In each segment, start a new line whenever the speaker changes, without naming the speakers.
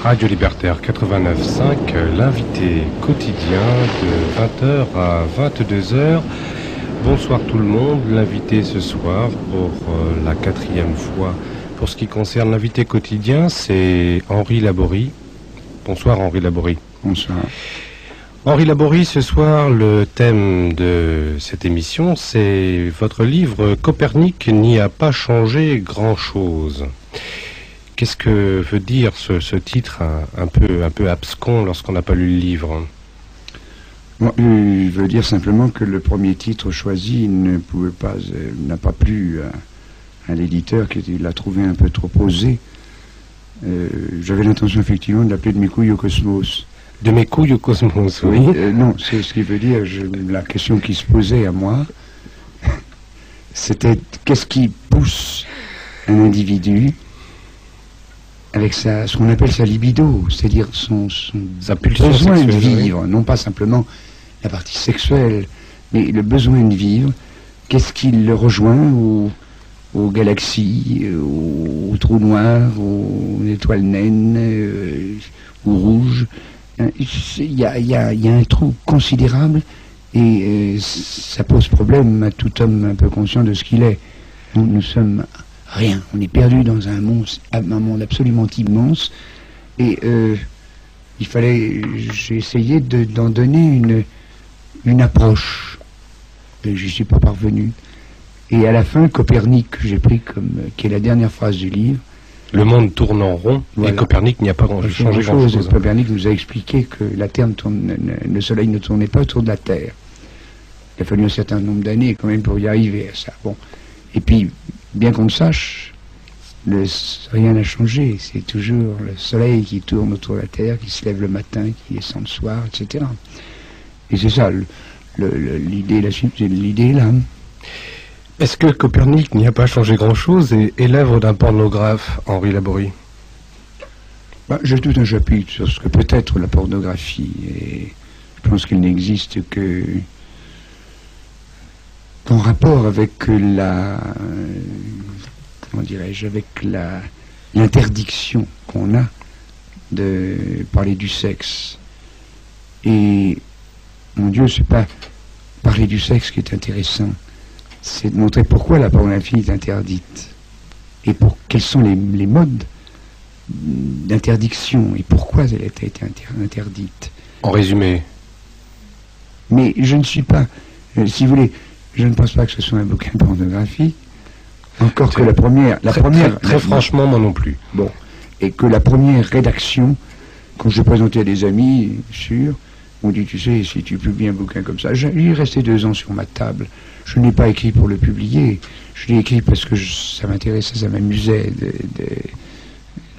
Radio Libertaire 89.5, l'invité quotidien de 20h à 22h. Bonsoir tout le monde, l'invité ce soir pour la 4e fois. Pour ce qui concerne l'invité quotidien, c'est Henri Laborie. Bonsoir Henri Laborie.
Bonsoir.
Henri Laborie, ce soir, le thème de cette émission, c'est votre livre « Copernic n'y a pas changé grand-chose ». Qu'est-ce que veut dire ce titre un peu abscon lorsqu'on n'a pas lu le livre?
Bon, il veut dire simplement que le premier titre choisi n'a pas plu à l'éditeur qui l'a trouvé un peu trop osé. J'avais l'intention effectivement de l'appeler « De mes couilles au cosmos ».
De mes couilles au cosmos, oui.
Non, c'est ce qui veut dire, la question qui se posait à moi, c'était qu'est-ce qui pousse un individu avec ce qu'on appelle sa libido, c'est-à-dire sa besoin de vivre, oui. Non pas simplement la partie sexuelle, mais le besoin de vivre. Qu'est-ce qui le rejoint aux galaxies, aux trous noirs, aux étoiles naines, aux rouges? Il y a un trou considérable et ça pose problème à tout homme un peu conscient de ce qu'il est. Nous sommes rien, on est perdu dans un monde absolument immense et j'ai essayé d'en donner une approche et j'y suis pas parvenu. Et à la fin, Copernic, j'ai pris qui est la dernière phrase du livre.
Le monde tourne en rond, voilà. Et Copernic n'y a pas changé grand-chose.
Copernic nous a expliqué que la Terre le Soleil ne tournait pas autour de la Terre. Il a fallu un certain nombre d'années quand même pour y arriver à ça. Bon. Et puis, bien qu'on le sache, rien n'a changé. C'est toujours le Soleil qui tourne autour de la Terre, qui se lève le matin, qui descend le soir, etc. Et c'est ça, l'idée est là.
Est-ce que Copernic n'y a pas changé grand-chose et est l'œuvre d'un pornographe, Henri Laborie?
J'ai tout un chapitre sur ce que peut être la pornographie et je pense qu'il n'existe qu'en rapport avec l'interdiction qu'on a de parler du sexe. Et mon Dieu, c'est pas parler du sexe qui est intéressant. C'est de montrer pourquoi la pornographie est interdite et quels sont les modes d'interdiction et pourquoi elle a été interdite.
En résumé.
Mais je ne suis pas, si vous voulez, je ne pense pas que ce soit un bouquin de pornographie, encore que la première...
Très franchement, moi non plus.
Bon, et que la première rédaction, quand je présentais à des amis, sûrs, on dit, tu sais, si tu publies un bouquin comme ça, il est resté 2 ans sur ma table. Je ne l'ai pas écrit pour le publier. Je l'ai écrit parce que ça m'intéressait, ça m'amusait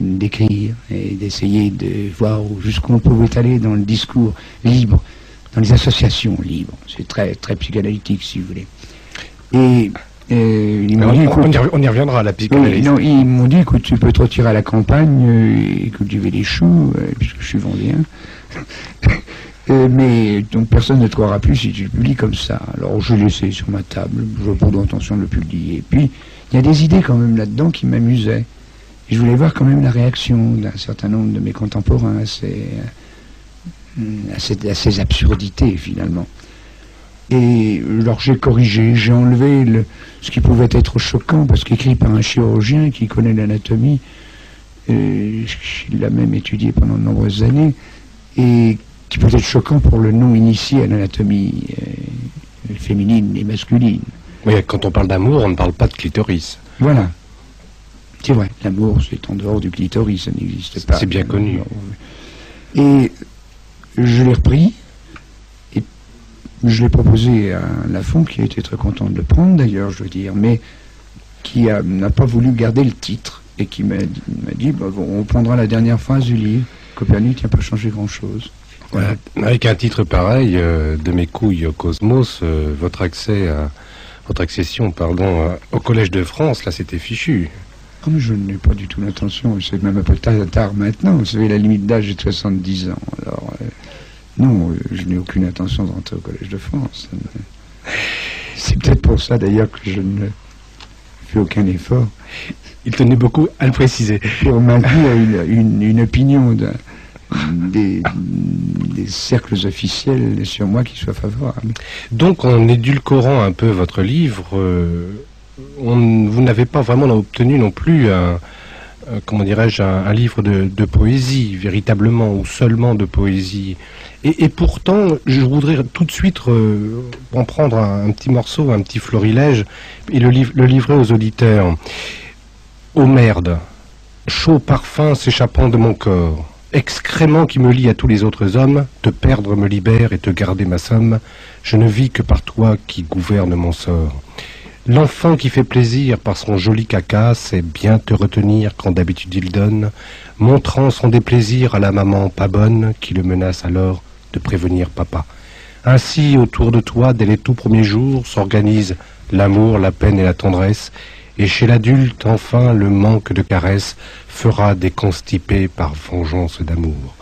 d'écrire et d'essayer de voir jusqu'où on pouvait aller dans le discours libre, dans les associations libres. C'est très, très psychanalytique, si vous voulez. Et ils m'ont dit, écoute,
on y reviendra à la psychanalyse.
Non, ils m'ont dit, écoute, tu peux te retirer à la campagne et cultiver les choux, puisque je suis vendéen. Mais donc personne ne te croira plus si tu le publies comme ça. Alors je l'ai laissé sur ma table, je n'ai pas d'intention de le publier. Et puis il y a des idées quand même là-dedans qui m'amusaient. Et je voulais voir quand même la réaction d'un certain nombre de mes contemporains à ces absurdités finalement. Et alors j'ai corrigé, j'ai enlevé ce qui pouvait être choquant, parce qu'écrit par un chirurgien qui connaît l'anatomie, il l'a même étudié pendant de nombreuses années, et qui peut être choquant pour le non-initié à l'anatomie féminine et masculine.
Oui, quand on parle d'amour, on ne parle pas de clitoris.
Voilà. C'est vrai, l'amour, c'est en dehors du clitoris, ça n'existe pas.
C'est bien connu.
Et je l'ai repris, et je l'ai proposé à Lafont, qui a été très content de le prendre d'ailleurs, je veux dire, mais qui n'a pas voulu garder le titre, et qui m'a dit, on prendra la dernière phrase du livre, Copernic n'a pas changé grand-chose.
Voilà. Avec un titre pareil, de mes couilles au cosmos, votre accession au Collège de France, là c'était fichu.
Oh, mais je n'ai pas du tout l'intention, c'est même un peu tard maintenant, vous savez, la limite d'âge est de 70 ans, alors non, je n'ai aucune intention de rentrer au Collège de France. C'est peut-être pour ça d'ailleurs que je ne fais aucun effort.
Il tenait beaucoup à le préciser.
Pour maintenir une opinion des cercles officiels sur moi qui soit favorable.
Donc, en édulcorant un peu votre livre, vous n'avez pas vraiment obtenu non plus comment dirais-je, un livre de poésie, véritablement, ou seulement de poésie. Et pourtant, je voudrais tout de suite en prendre un petit morceau, un petit florilège, et le livrer aux auditeurs. Ô merde, chaud parfum s'échappant de mon corps, excrément qui me lie à tous les autres hommes, te perdre me libère et te garder ma somme, je ne vis que par toi qui gouverne mon sort. L'enfant qui fait plaisir par son joli caca sait bien te retenir quand d'habitude il donne, montrant son déplaisir à la maman pas bonne qui le menace alors de prévenir papa. Ainsi, autour de toi, dès les tout premiers jours, s'organisent l'amour, la peine et la tendresse, et chez l'adulte, enfin, le manque de caresses fera des constipés par vengeance d'amour.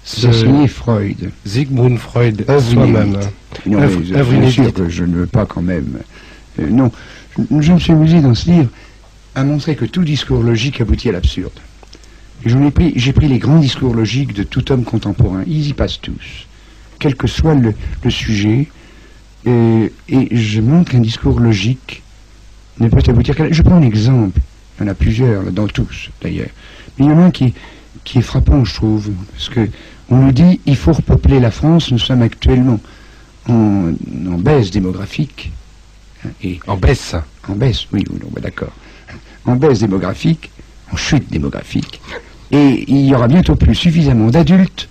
C'est signé Freud.
Sigmund Freud, soi-même.
Non, mais bien sûr que je ne veux pas quand même... non, je me suis amusé dans ce livre à montrer que tout discours logique aboutit à l'absurde. J'ai pris les grands discours logiques de tout homme contemporain. Ils y passent tous, quel que soit le sujet. Et je montre qu'un discours logique ne peut aboutir qu'à... Je prends un exemple. Il y en a plusieurs, dans tous d'ailleurs. Mais il y en a un qui est frappant, je trouve. Parce que on nous dit il faut repeupler la France. Nous sommes actuellement en baisse démographique. Et
en baisse.
En baisse, oui, d'accord. En baisse démographique, en chute démographique. Et il y aura bientôt plus suffisamment d'adultes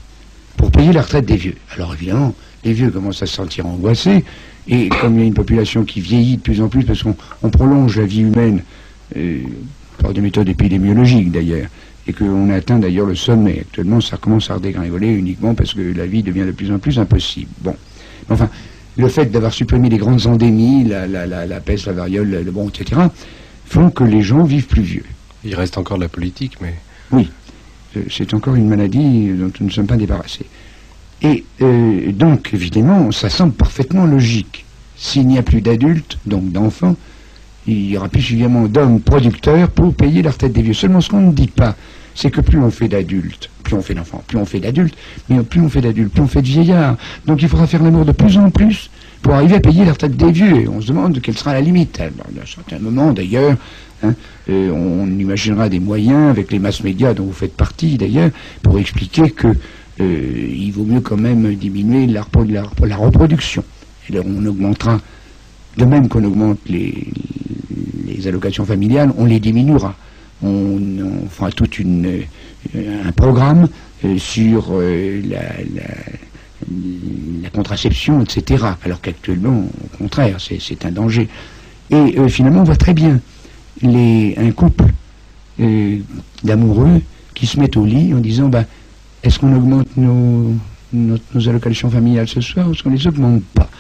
pour payer la retraite des vieux. Alors évidemment, les vieux commencent à se sentir angoissés. Et comme il y a une population qui vieillit de plus en plus, parce qu'on prolonge la vie humaine par des méthodes épidémiologiques d'ailleurs, et qu'on atteint d'ailleurs le sommet. Actuellement, ça commence à redégringoler uniquement parce que la vie devient de plus en plus impossible. Bon, enfin... Le fait d'avoir supprimé les grandes endémies, la peste, la variole, etc., font que les gens vivent plus vieux.
Il reste encore de la politique, mais...
Oui, c'est encore une maladie dont nous ne sommes pas débarrassés. Et donc, évidemment, ça semble parfaitement logique. S'il n'y a plus d'adultes, donc d'enfants, il y aura plus suffisamment d'hommes producteurs pour payer la retraite des vieux. Seulement, ce qu'on ne dit pas, c'est que plus on fait d'adultes, plus on fait d'enfants, plus on fait d'adultes, mais plus on fait d'adultes, plus on fait de vieillards. Donc il faudra faire l'amour de plus en plus pour arriver à payer la retraite des vieux. Et on se demande quelle sera la limite. Alors, à un certain moment, d'ailleurs, on imaginera des moyens avec les masses médias dont vous faites partie, d'ailleurs, pour expliquer que il vaut mieux quand même diminuer la reproduction. Et là, on augmentera, de même qu'on augmente les allocations familiales, on les diminuera. On fera tout un programme sur la contraception, etc. Alors qu'actuellement, au contraire, c'est un danger. Et finalement, on voit très bien un couple d'amoureux qui se mettent au lit en disant est-ce qu'on augmente nos allocations familiales ce soir ou est-ce qu'on ne les augmente pas?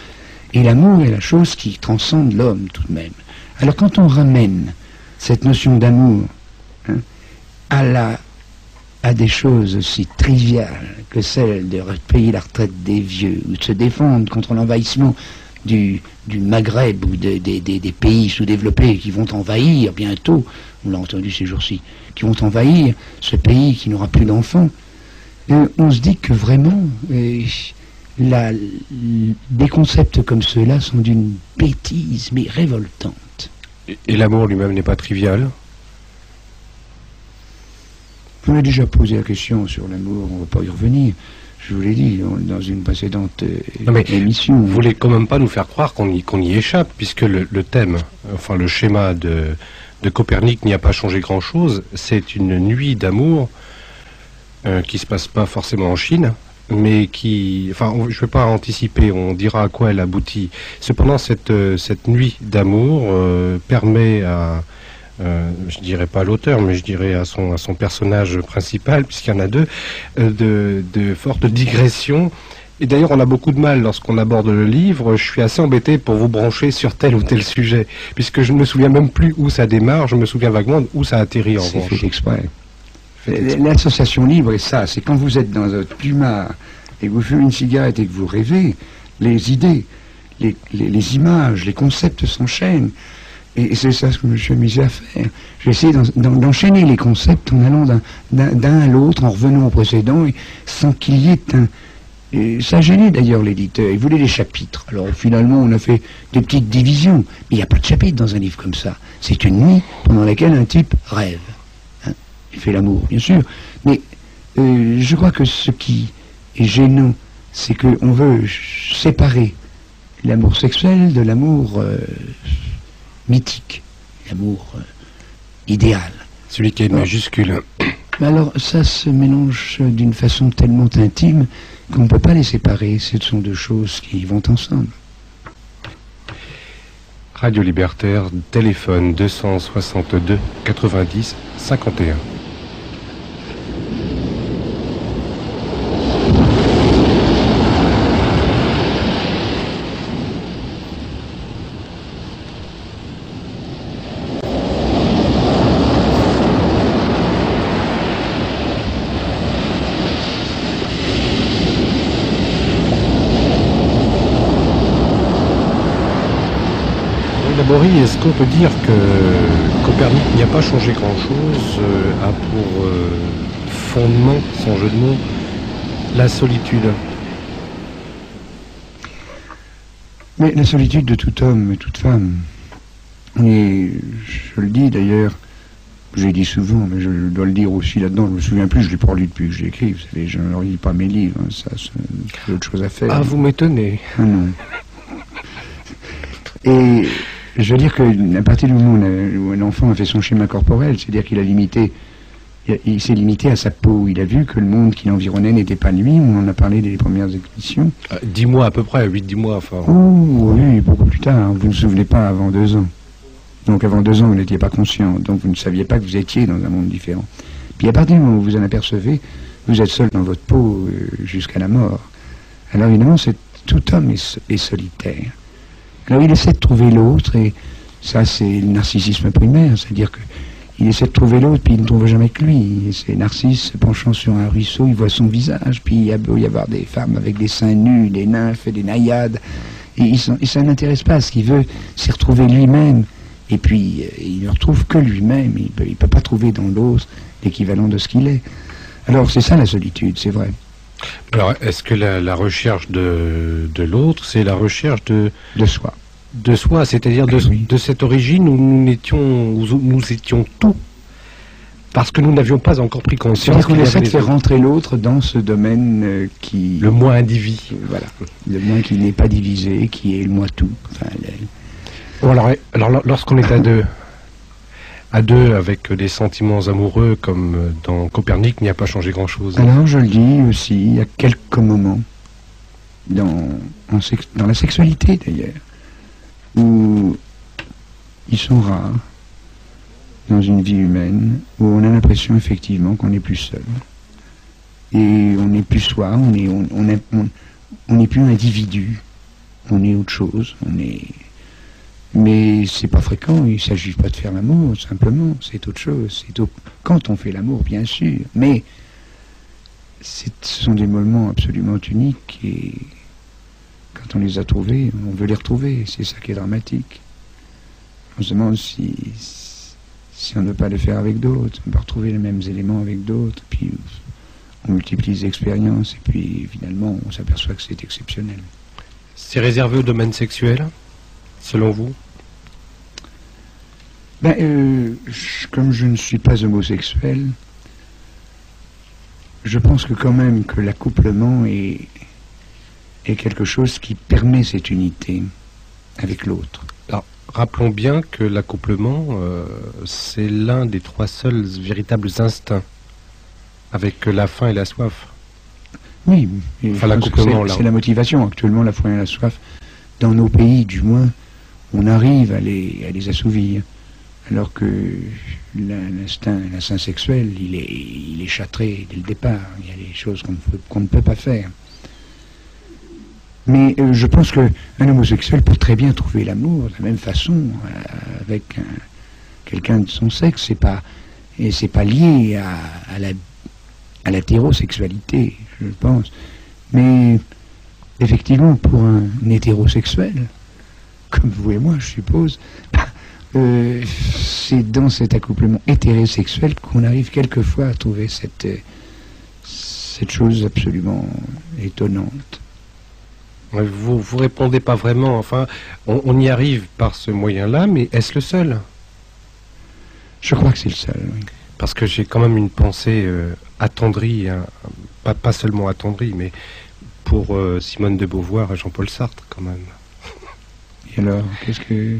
Et l'amour est la chose qui transcende l'homme tout de même. Alors quand on ramène cette notion d'amour à des choses aussi triviales que celle de payer la retraite des vieux ou de se défendre contre l'envahissement du Maghreb ou des pays sous-développés qui vont envahir bientôt, on l'a entendu ces jours-ci, qui vont envahir ce pays qui n'aura plus d'enfants, on se dit que vraiment des concepts comme ceux-là sont d'une bêtise mais révoltante.
Et l'amour lui-même n'est pas trivial?
Vous m'avez déjà posé la question sur l'amour, on ne va pas y revenir. Je vous l'ai dit dans une précédente émission.
Vous voulez quand même pas nous faire croire qu'on y échappe, puisque le thème, enfin le schéma de Copernic n'y a pas changé grand-chose. C'est une nuit d'amour qui se passe pas forcément en Chine, mais qui... Enfin, je ne vais pas anticiper, on dira à quoi elle aboutit. Cependant, cette nuit d'amour permet à... je dirais pas à l'auteur, mais je dirais à son personnage principal, puisqu'il y en a deux, de fortes digressions. Et d'ailleurs, on a beaucoup de mal lorsqu'on aborde le livre. Je suis assez embêté pour vous brancher sur tel ou tel sujet, puisque je ne me souviens même plus où ça démarre, je me souviens vaguement où ça atterrit en revanche.
C'est fait exprès. L'association libre, et ça, c'est quand vous êtes dans un plumard et que vous fumez une cigarette et que vous rêvez, les idées, les images, les concepts s'enchaînent. Et c'est ça ce que je me suis amusé à faire. J'ai essayé d'enchaîner les concepts en allant d'un à l'autre, en revenant au précédent, et sans qu'il y ait un... Et ça gênait d'ailleurs l'éditeur, il voulait des chapitres. Alors finalement on a fait des petites divisions, mais il n'y a pas de chapitre dans un livre comme ça. C'est une nuit pendant laquelle un type rêve. Hein, il fait l'amour, bien sûr. Mais je crois que ce qui est gênant, c'est qu'on veut séparer l'amour sexuel de l'amour mythique, l'amour idéal.
Celui qui est majuscule.
Alors ça se mélange d'une façon tellement intime qu'on ne peut pas les séparer. Ce sont deux choses qui vont ensemble.
Radio Libertaire, téléphone 262 90 51. Est-ce qu'on peut dire que Copernic n'y a pas changé grand-chose, a pour fondement, sans jeu de mots, la solitude?
Mais la solitude de tout homme et toute femme, et je le dis d'ailleurs, j'ai dit souvent, mais je dois le dire aussi là-dedans, je me souviens plus, je l'ai pas lu depuis que j'ai écrit, vous savez, je ne relis pas mes livres, hein, ça c'est autre chose à faire.
Ah, vous m'étonnez.
Ah non. Et je veux dire qu'à partir du moment où un enfant a fait son schéma corporel, c'est-à-dire qu'il a limité, il s'est limité à sa peau, il a vu que le monde qui l'environnait n'était pas lui, on en a parlé dès les premières émissions.
10 mois à peu près, 8-10 mois, enfin.
Oh oui, beaucoup plus tard, vous ne vous souvenez pas avant 2 ans. Donc avant 2 ans, vous n'étiez pas conscient, donc vous ne saviez pas que vous étiez dans un monde différent. Puis à partir du moment où vous en apercevez, vous êtes seul dans votre peau jusqu'à la mort. Alors évidemment, tout homme est solitaire. Alors il essaie de trouver l'autre, et ça c'est le narcissisme primaire, c'est-à-dire qu'il essaie de trouver l'autre, puis il ne trouve jamais que lui. Et c'est Narcisse se penchant sur un ruisseau, il voit son visage, puis il y a beau y avoir des femmes avec des seins nus, des nymphes, des naïades, et ça n'intéresse pas, ce qu'il veut, c'est retrouver lui-même, et puis il ne retrouve que lui-même, il ne peut pas trouver dans l'autre l'équivalent de ce qu'il est. Alors c'est ça la solitude, c'est vrai.
Alors, est-ce que la recherche de l'autre, c'est la recherche de
soi?
De soi, c'est-à-dire de cette origine où nous étions tout, parce que nous n'avions pas encore pris conscience.
C'est-à-dire qu'on essaie de faire rentrer l'autre dans ce domaine qui...
Le moi indivis.
Voilà. Le moi qui n'est pas divisé, qui est le moi tout. Enfin,
Bon, alors lorsqu'on est à deux avec des sentiments amoureux comme dans Copernic, il n'y a pas changé grand-chose.
Alors je le dis aussi, il y a quelques moments dans la sexualité d'ailleurs où ils sont rares dans une vie humaine, où on a l'impression effectivement qu'on n'est plus seul et on n'est plus soi, on n'est plus individu, on est autre chose, mais c'est pas fréquent, il ne s'agit pas de faire l'amour, simplement, c'est autre chose. Quand on fait l'amour, bien sûr, mais ce sont des moments absolument uniques et quand on les a trouvés, on veut les retrouver, c'est ça qui est dramatique. On se demande si on ne veut pas le faire avec d'autres, on va retrouver les mêmes éléments avec d'autres, puis on multiplie les expériences et puis finalement on s'aperçoit que c'est exceptionnel.
C'est réservé au domaine sexuel ? Selon vous?
Comme je ne suis pas homosexuel, je pense que quand même que l'accouplement est quelque chose qui permet cette unité avec l'autre.
Alors, rappelons bien que l'accouplement, c'est l'un des 3 seuls véritables instincts, avec la faim et la soif.
Oui,
enfin, l'accouplement,
c'est la motivation. Actuellement, la faim et la soif, dans nos pays du moins, on arrive à les assouvir, alors que l'instinct sexuel, il est châtré dès le départ. Il y a des choses qu'on ne peut pas faire. Mais je pense qu'un homosexuel peut très bien trouver l'amour de la même façon avec quelqu'un de son sexe. C'est pas lié à l'hétérosexualité, je pense. Mais effectivement, pour un hétérosexuel, comme vous et moi, je suppose, c'est dans cet accouplement hétérosexuel qu'on arrive quelquefois à trouver cette chose absolument étonnante.
Vous répondez pas vraiment, enfin, on y arrive par ce moyen-là, mais est-ce le seul?
Je crois que c'est le seul, oui.
Parce que j'ai quand même une pensée attendrie, hein, pas seulement attendrie, mais pour Simone de Beauvoir et Jean-Paul Sartre, quand même.
Et alors, qu'est-ce que...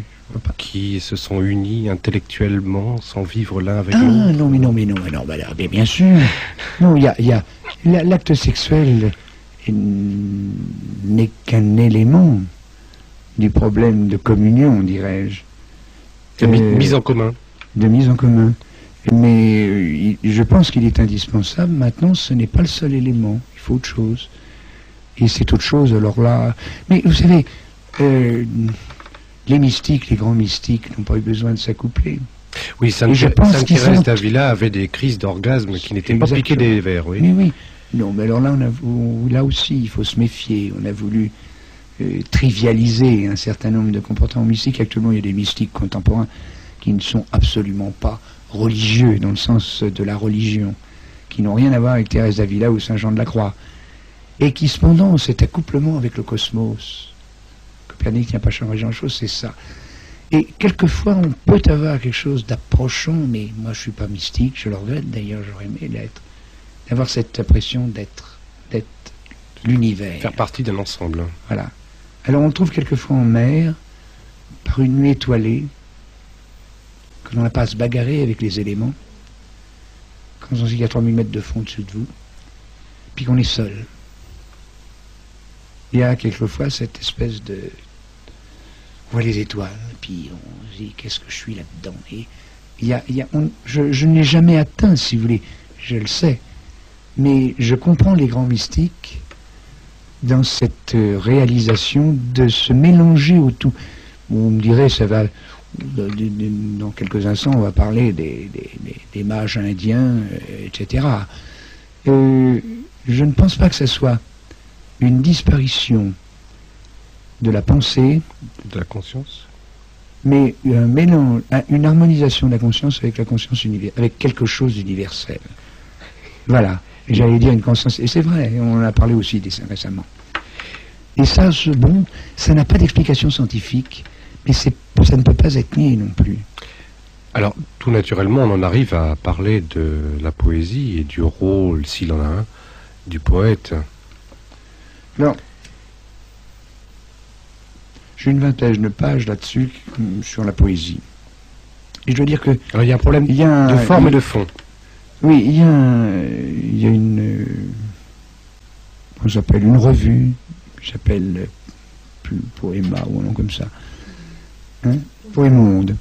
Qui se sont unis intellectuellement sans vivre l'un avec
l'autre.
l'autre.
Ah non, mais bien sûr. Non, il y a l'acte sexuel n'est qu'un élément du problème de communion, dirais-je.
De mise en commun.
De mise en commun. Mais je pense qu'il est indispensable. Maintenant, ce n'est pas le seul élément. Il faut autre chose. Et c'est autre chose, alors là... Mais vous savez... les mystiques, les grands mystiques n'ont pas eu besoin de s'accoupler.
Oui, Sainte Thérèse d'Avila avait des crises d'orgasme qui n'étaient pas piquées des vers, oui.
Oui. Non, mais alors là, là aussi, il faut se méfier. On a voulu trivialiser un certain nombre de comportements mystiques. Actuellement, il y a des mystiques contemporains qui ne sont absolument pas religieux, dans le sens de la religion, qui n'ont rien à voir avec Thérèse d'Avila ou Saint Jean de la Croix, et qui, cependant, ont cet accouplement avec le cosmos. Copernic n'a pas changé grand-chose, c'est ça. Et quelquefois, on peut avoir quelque chose d'approchant, mais moi, je ne suis pas mystique, je le regrette, d'ailleurs, j'aurais aimé l'être, d'avoir cette impression d'être l'univers.
Faire partie d'un ensemble.
Voilà. Alors, on le trouve quelquefois en mer, par une nuit étoilée, quand on n'a pas à se bagarrer avec les éléments, quand on sait qu'il y a 3000 mètres de fond au-dessus de vous, puis qu'on est seul. Il y a quelquefois cette espèce de... On voit les étoiles, puis on se dit, qu'est-ce que je suis là-dedans? Et je ne l'ai jamais atteint, si vous voulez, je le sais. Mais je comprends les grands mystiques dans cette réalisation de se mélanger au tout. On me dirait, ça va... Dans quelques instants, on va parler des mages indiens, etc. Je ne pense pas que ce soit une disparition de la pensée,
de la conscience,
mais un mélange, une harmonisation de la conscience avec la conscience universelle, avec quelque chose d'universel. Voilà. Et j'allais dire une conscience, et c'est vrai, on en a parlé aussi récemment. Et ça, ça n'a pas d'explication scientifique, mais ça ne peut pas être nié non plus.
Alors, tout naturellement, on en arrive à parler de la poésie et du rôle, s'il en a un, du poète.
Alors, j'ai une vingtaine de pages là-dessus, sur la poésie. Et je dois dire que...
Alors, il y a un problème de forme et de fond.
Oui, il y a une... on s'appelle une revue, qui s'appelle Poéma, ou un nom comme ça. Hein, Poémonde.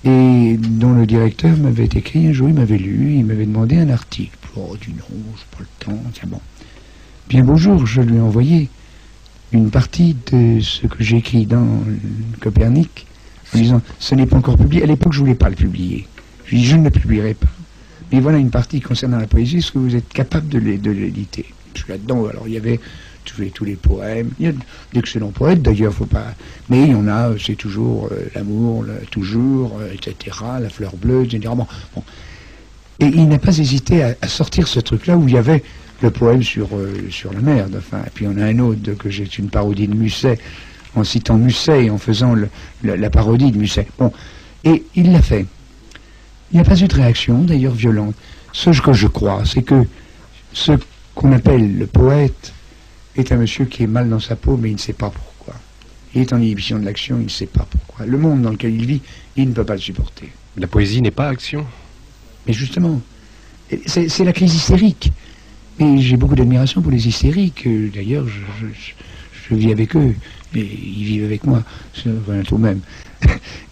Et dont le directeur m'avait écrit un jour, il m'avait lu, il m'avait demandé un article. Oh, du non, j'ai pas le temps, tiens bon. Bien beau jour, je lui ai envoyé une partie de ce que j'ai écrit dans Copernic, en disant, ce n'est pas encore publié. À l'époque, je ne voulais pas le publier. Je lui ai dit, je ne le publierai pas. Mais voilà une partie concernant la poésie, est-ce que vous êtes capable de l'éditer? Parce que là-dedans, alors il y avait tous les poèmes, il y a d'excellents poètes d'ailleurs, faut pas... Mais il y en a, c'est toujours l'amour, toujours, etc., la fleur bleue, etc. Bon. Et il n'a pas hésité à sortir ce truc-là où il y avait le poème sur la merde. Enfin, et puis on a un autre que j'ai une parodie de Musset, en citant Musset et en faisant la parodie de Musset. Bon, et il l'a fait. Il n'y a pas eu de réaction, d'ailleurs violente. Ce que je crois, c'est que ce qu'on appelle le poète est un monsieur qui est mal dans sa peau, mais il ne sait pas pourquoi. Il est en inhibition de l'action, il ne sait pas pourquoi. Le monde dans lequel il vit, il ne peut pas le supporter.
La poésie n'est pas action.
Mais justement, c'est la crise hystérique. Et j'ai beaucoup d'admiration pour les hystériques. D'ailleurs, je vis avec eux. Et ils vivent avec moi. C'est tout même.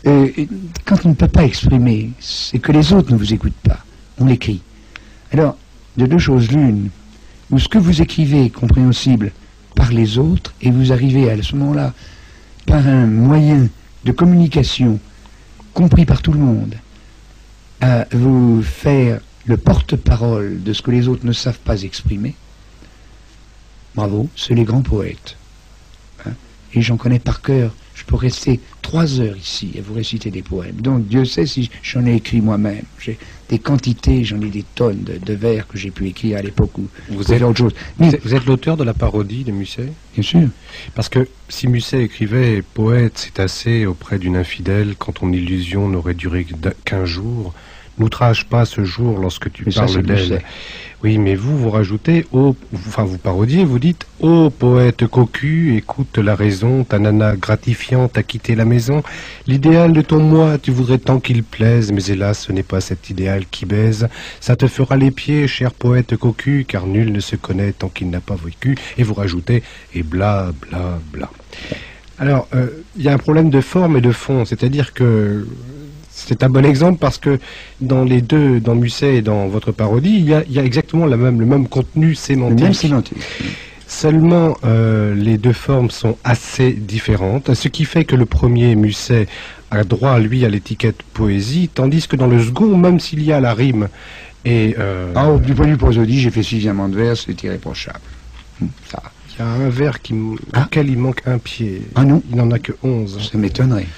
Quand on ne peut pas exprimer, c'est que les autres ne vous écoutent pas. On l'écrit. Alors, de deux choses l'une, ou ce que vous écrivez est compréhensible par les autres, et vous arrivez à ce moment-là, par un moyen de communication compris par tout le monde, à vous faire le porte-parole de ce que les autres ne savent pas exprimer. Bravo, c'est les grands poètes. Hein, et j'en connais par cœur je pourrais rester 3 heures ici à vous réciter des poèmes. Donc Dieu sait si j'en ai écrit moi-même. J'ai des quantités, j'en ai des tonnes de vers que j'ai pu écrire à l'époque où
vous êtes autre chose. Vous êtes l'auteur de la parodie de Musset?
Bien sûr.
Parce que si Musset écrivait « Poète, c'est assez auprès d'une infidèle quand ton illusion n'aurait duré qu'1 jour », n'outrage pas ce jour lorsque tu parles d'elle. Oui, mais vous rajoutez, vous parodiez, vous dites « Ô poète cocu, écoute la raison, ta nana gratifiante a quitté la maison. L'idéal de ton moi, tu voudrais tant qu'il plaise, mais hélas, ce n'est pas cet idéal qui baise. Ça te fera les pieds, cher poète cocu, car nul ne se connaît tant qu'il n'a pas vécu. » Et vous rajoutez « Et bla, bla, bla. » Alors, il y a un problème de forme et de fond, c'est-à-dire que c'est un bon exemple parce que dans les deux, dans Musset et dans votre parodie, il y a exactement le même contenu sémantique.
Le même sémantique.
Seulement, les deux formes sont assez différentes, ce qui fait que le premier, Musset, a droit, lui, à l'étiquette poésie, tandis que dans le second, même s'il y a la rime et...
du point de vue prosodie, j'ai fait suffisamment de vers, c'est irréprochable. Ça.
Il y a un vers auquel il manque un pied.
Ah non?
Il n'en a que 11.
Ça m'étonnerait.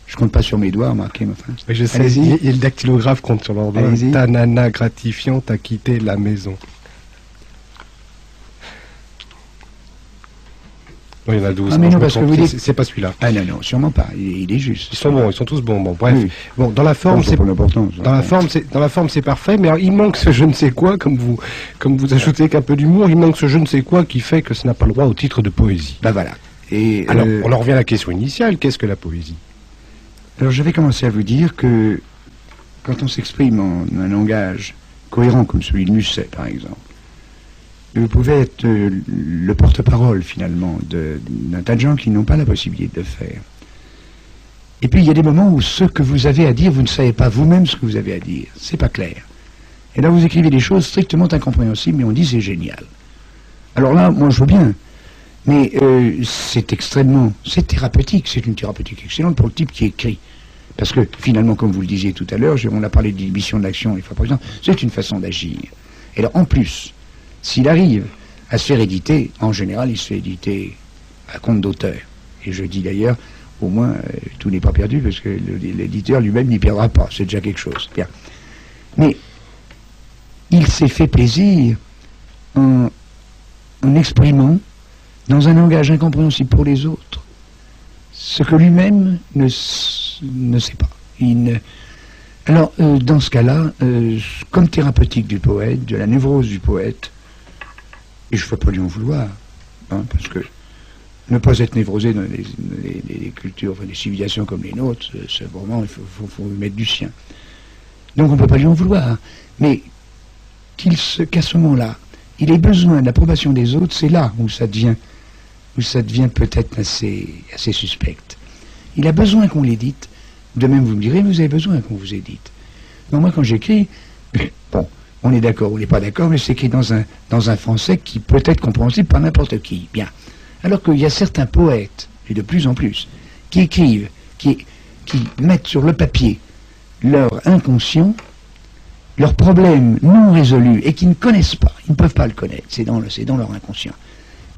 Je compte pas sur mes doigts, remarquez, ma fin.
Je sais, et le dactylographe compte sur leurs doigts. Ta nana gratifiante a quitté la maison. Non, il y en a 12.
Ah, mais non, parce que vous dites...
C'est pas celui-là.
Ah non, non, sûrement pas. Il est juste.
Ils sont bons, ils sont tous bons. Bon, bref. Oui. Bon, dans la forme, dans la forme, c'est parfait, mais alors, il manque ce je ne sais quoi, comme vous ajoutez qu'un peu d'humour, il manque ce je ne sais quoi qui fait que ça n'a pas le droit au titre de poésie.
Ben voilà. Et
alors, on en revient à la question initiale. Qu'est-ce que la poésie?
Alors, j'avais commencé à vous dire que quand on s'exprime en un langage cohérent comme celui de Musset, par exemple, vous pouvez être le porte-parole, finalement, d'un tas de gens qui n'ont pas la possibilité de le faire. Et puis, il y a des moments où ce que vous avez à dire, vous ne savez pas vous-même ce que vous avez à dire. C'est pas clair. Et là, vous écrivez des choses strictement incompréhensibles, mais on dit c'est génial. Alors là, moi, je veux bien. Mais c'est thérapeutique, c'est une thérapeutique excellente pour le type qui écrit. Parce que, finalement, comme vous le disiez tout à l'heure, on a parlé de l'inhibition de l'action les fois précédentes, c'est une façon d'agir. Et là, en plus, s'il arrive à se faire éditer, en général, il se fait éditer à compte d'auteur. Et je dis d'ailleurs, au moins, tout n'est pas perdu, parce que l'éditeur lui-même n'y perdra pas, c'est déjà quelque chose. Bien. Mais il s'est fait plaisir en exprimant, dans un langage incompréhensible pour les autres, ce que lui-même ne sait pas. Alors, dans ce cas-là, comme thérapeutique du poète, de la névrose du poète, et je ne veux pas lui en vouloir, hein, parce que ne pas être névrosé dans des cultures, enfin, des civilisations comme les nôtres, c'est vraiment, il faut mettre du sien. Donc on ne peut pas lui en vouloir. Mais qu'à ce moment-là, il ait besoin de l'approbation des autres, c'est là où ça devient peut-être assez suspect. Il a besoin qu'on l'édite. De même, vous me direz, vous avez besoin qu'on vous édite. Non, moi, quand j'écris, bon, on est d'accord, on n'est pas d'accord, mais c'est écrit dans un français qui peut être compréhensible par n'importe qui. Bien. Alors qu'il y a certains poètes, et de plus en plus, qui écrivent, qui mettent sur le papier leur inconscient, leurs problèmes non résolus, et qui ne connaissent pas, ils ne peuvent pas le connaître, c'est dans leur inconscient,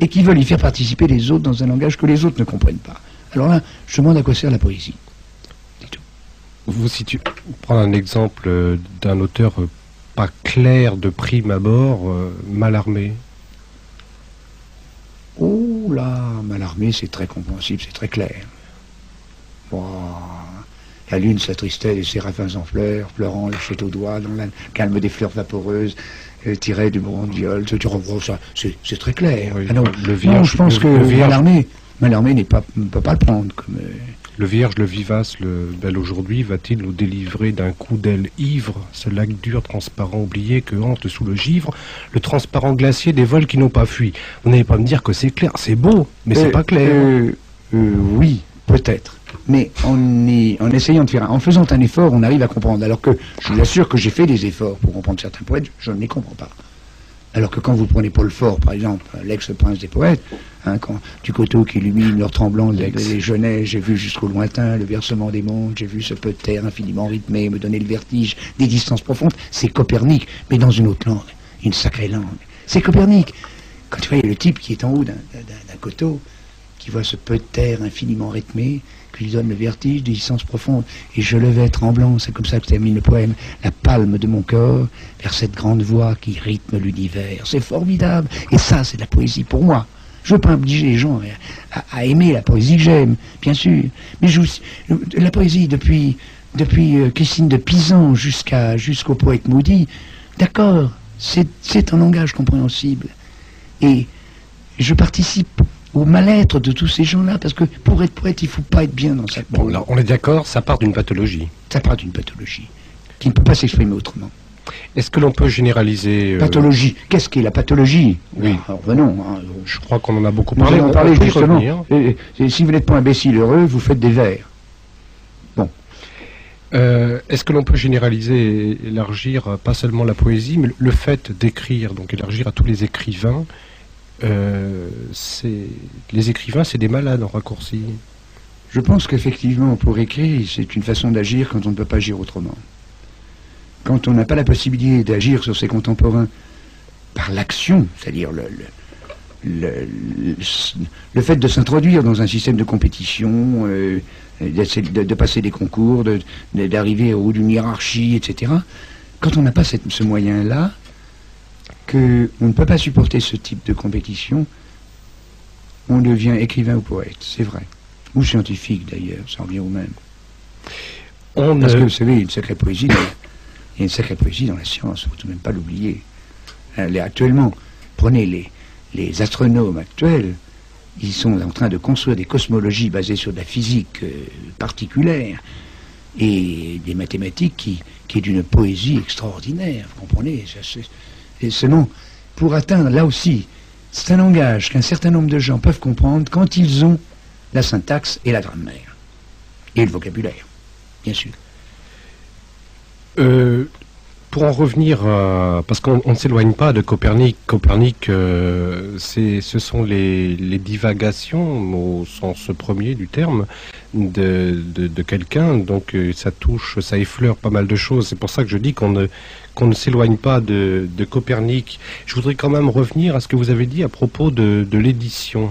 et qui veulent y faire participer les autres dans un langage que les autres ne comprennent pas. Alors là, je me demande à quoi sert la poésie. C'est tout.
Vous prendre un exemple d'un auteur pas clair de prime abord, Mallarmé.
Oh là, Mallarmé, c'est très compréhensible, c'est très clair. Wow. La lune s'attristait des séraphins en fleurs, pleurant le château doigt dans le calme des fleurs vaporeuses, tirées du bron de viol. C'est très clair. Oui,
alors, non,
je pense que Mallarmé ne peut pas le prendre comme...
Le vierge, le vivace, le bel aujourd'hui, va-t-il nous délivrer d'un coup d'aile ivre, ce lac dur, transparent, oublié, que hante sous le givre, le transparent glacier des vols qui n'ont pas fui. Vous n'allez pas me dire que c'est clair, c'est beau, mais c'est pas clair.
Oui, peut-être. Mais en essayant de faire, en faisant un effort, on arrive à comprendre. Alors que, je vous assure que j'ai fait des efforts pour comprendre certains poètes, je ne les comprends pas. Alors que quand vous prenez Paul Fort, par exemple, l'ex-prince des poètes, hein, du coteau qui illumine l'heure tremblante des genêts, j'ai vu jusqu'au lointain le versement des mondes, j'ai vu ce peu de terre infiniment rythmé me donner le vertige des distances profondes. C'est Copernic, mais dans une autre langue, une sacrée langue. C'est Copernic. Quand tu vois le type qui est en haut d'un coteau, qui voit ce peu de terre infiniment rythmé, qui lui donne le vertige des distances profondes. Et je levais tremblant, c'est comme ça que termine le poème, la palme de mon corps vers cette grande voix qui rythme l'univers. C'est formidable. Et ça, c'est de la poésie pour moi. Je ne veux pas obliger les gens à aimer la poésie que j'aime, bien sûr. Mais la poésie, depuis Christine de Pisan jusqu'au poète maudit, d'accord, c'est un langage compréhensible. Et je participe au mal-être de tous ces gens-là, parce que pour être poète, il ne faut pas être bien dans sa peau.
Bon, là, on est d'accord, ça part d'une pathologie.
Ça part d'une pathologie qui ne peut pas s'exprimer autrement.
Est-ce que l'on peut généraliser...
Pathologie. Qu'est-ce qu'est la pathologie?
Oui.
Alors, revenons. Hein,
je crois qu'on en a beaucoup parlé.
On parlait justement. Si vous n'êtes pas imbécile heureux, vous faites des vers. Bon.
Est-ce que l'on peut généraliser, élargir pas seulement la poésie, mais le fait d'écrire, donc élargir à tous les écrivains? Les écrivains, c'est des malades en raccourci.
Je pense qu'effectivement, pour écrire, c'est une façon d'agir quand on ne peut pas agir autrement. Quand on n'a pas la possibilité d'agir sur ses contemporains par l'action, c'est-à-dire le fait de s'introduire dans un système de compétition, de passer des concours, d'arriver au haut d'une hiérarchie, etc. Quand on n'a pas ce moyen-là, qu'on ne peut pas supporter ce type de compétition, on devient écrivain ou poète, c'est vrai. Ou scientifique d'ailleurs, ça revient au même. Parce que vous savez, il y a une sacrée poésie dans la science, il ne faut tout de même pas l'oublier. Actuellement, prenez les astronomes actuels, ils sont en train de construire des cosmologies basées sur de la physique particulière et des mathématiques qui est d'une poésie extraordinaire, vous comprenez? Et seulement, pour atteindre, là aussi, c'est un langage qu'un certain nombre de gens peuvent comprendre quand ils ont la syntaxe et la grammaire. Et le vocabulaire, bien sûr.
Pour en revenir, parce qu'on ne s'éloigne pas de Copernic. Copernic, ce sont les divagations, au sens premier du terme, de quelqu'un. Donc ça effleure pas mal de choses. C'est pour ça que je dis qu'on ne s'éloigne pas de Copernic. Je voudrais quand même revenir à ce que vous avez dit à propos de l'édition.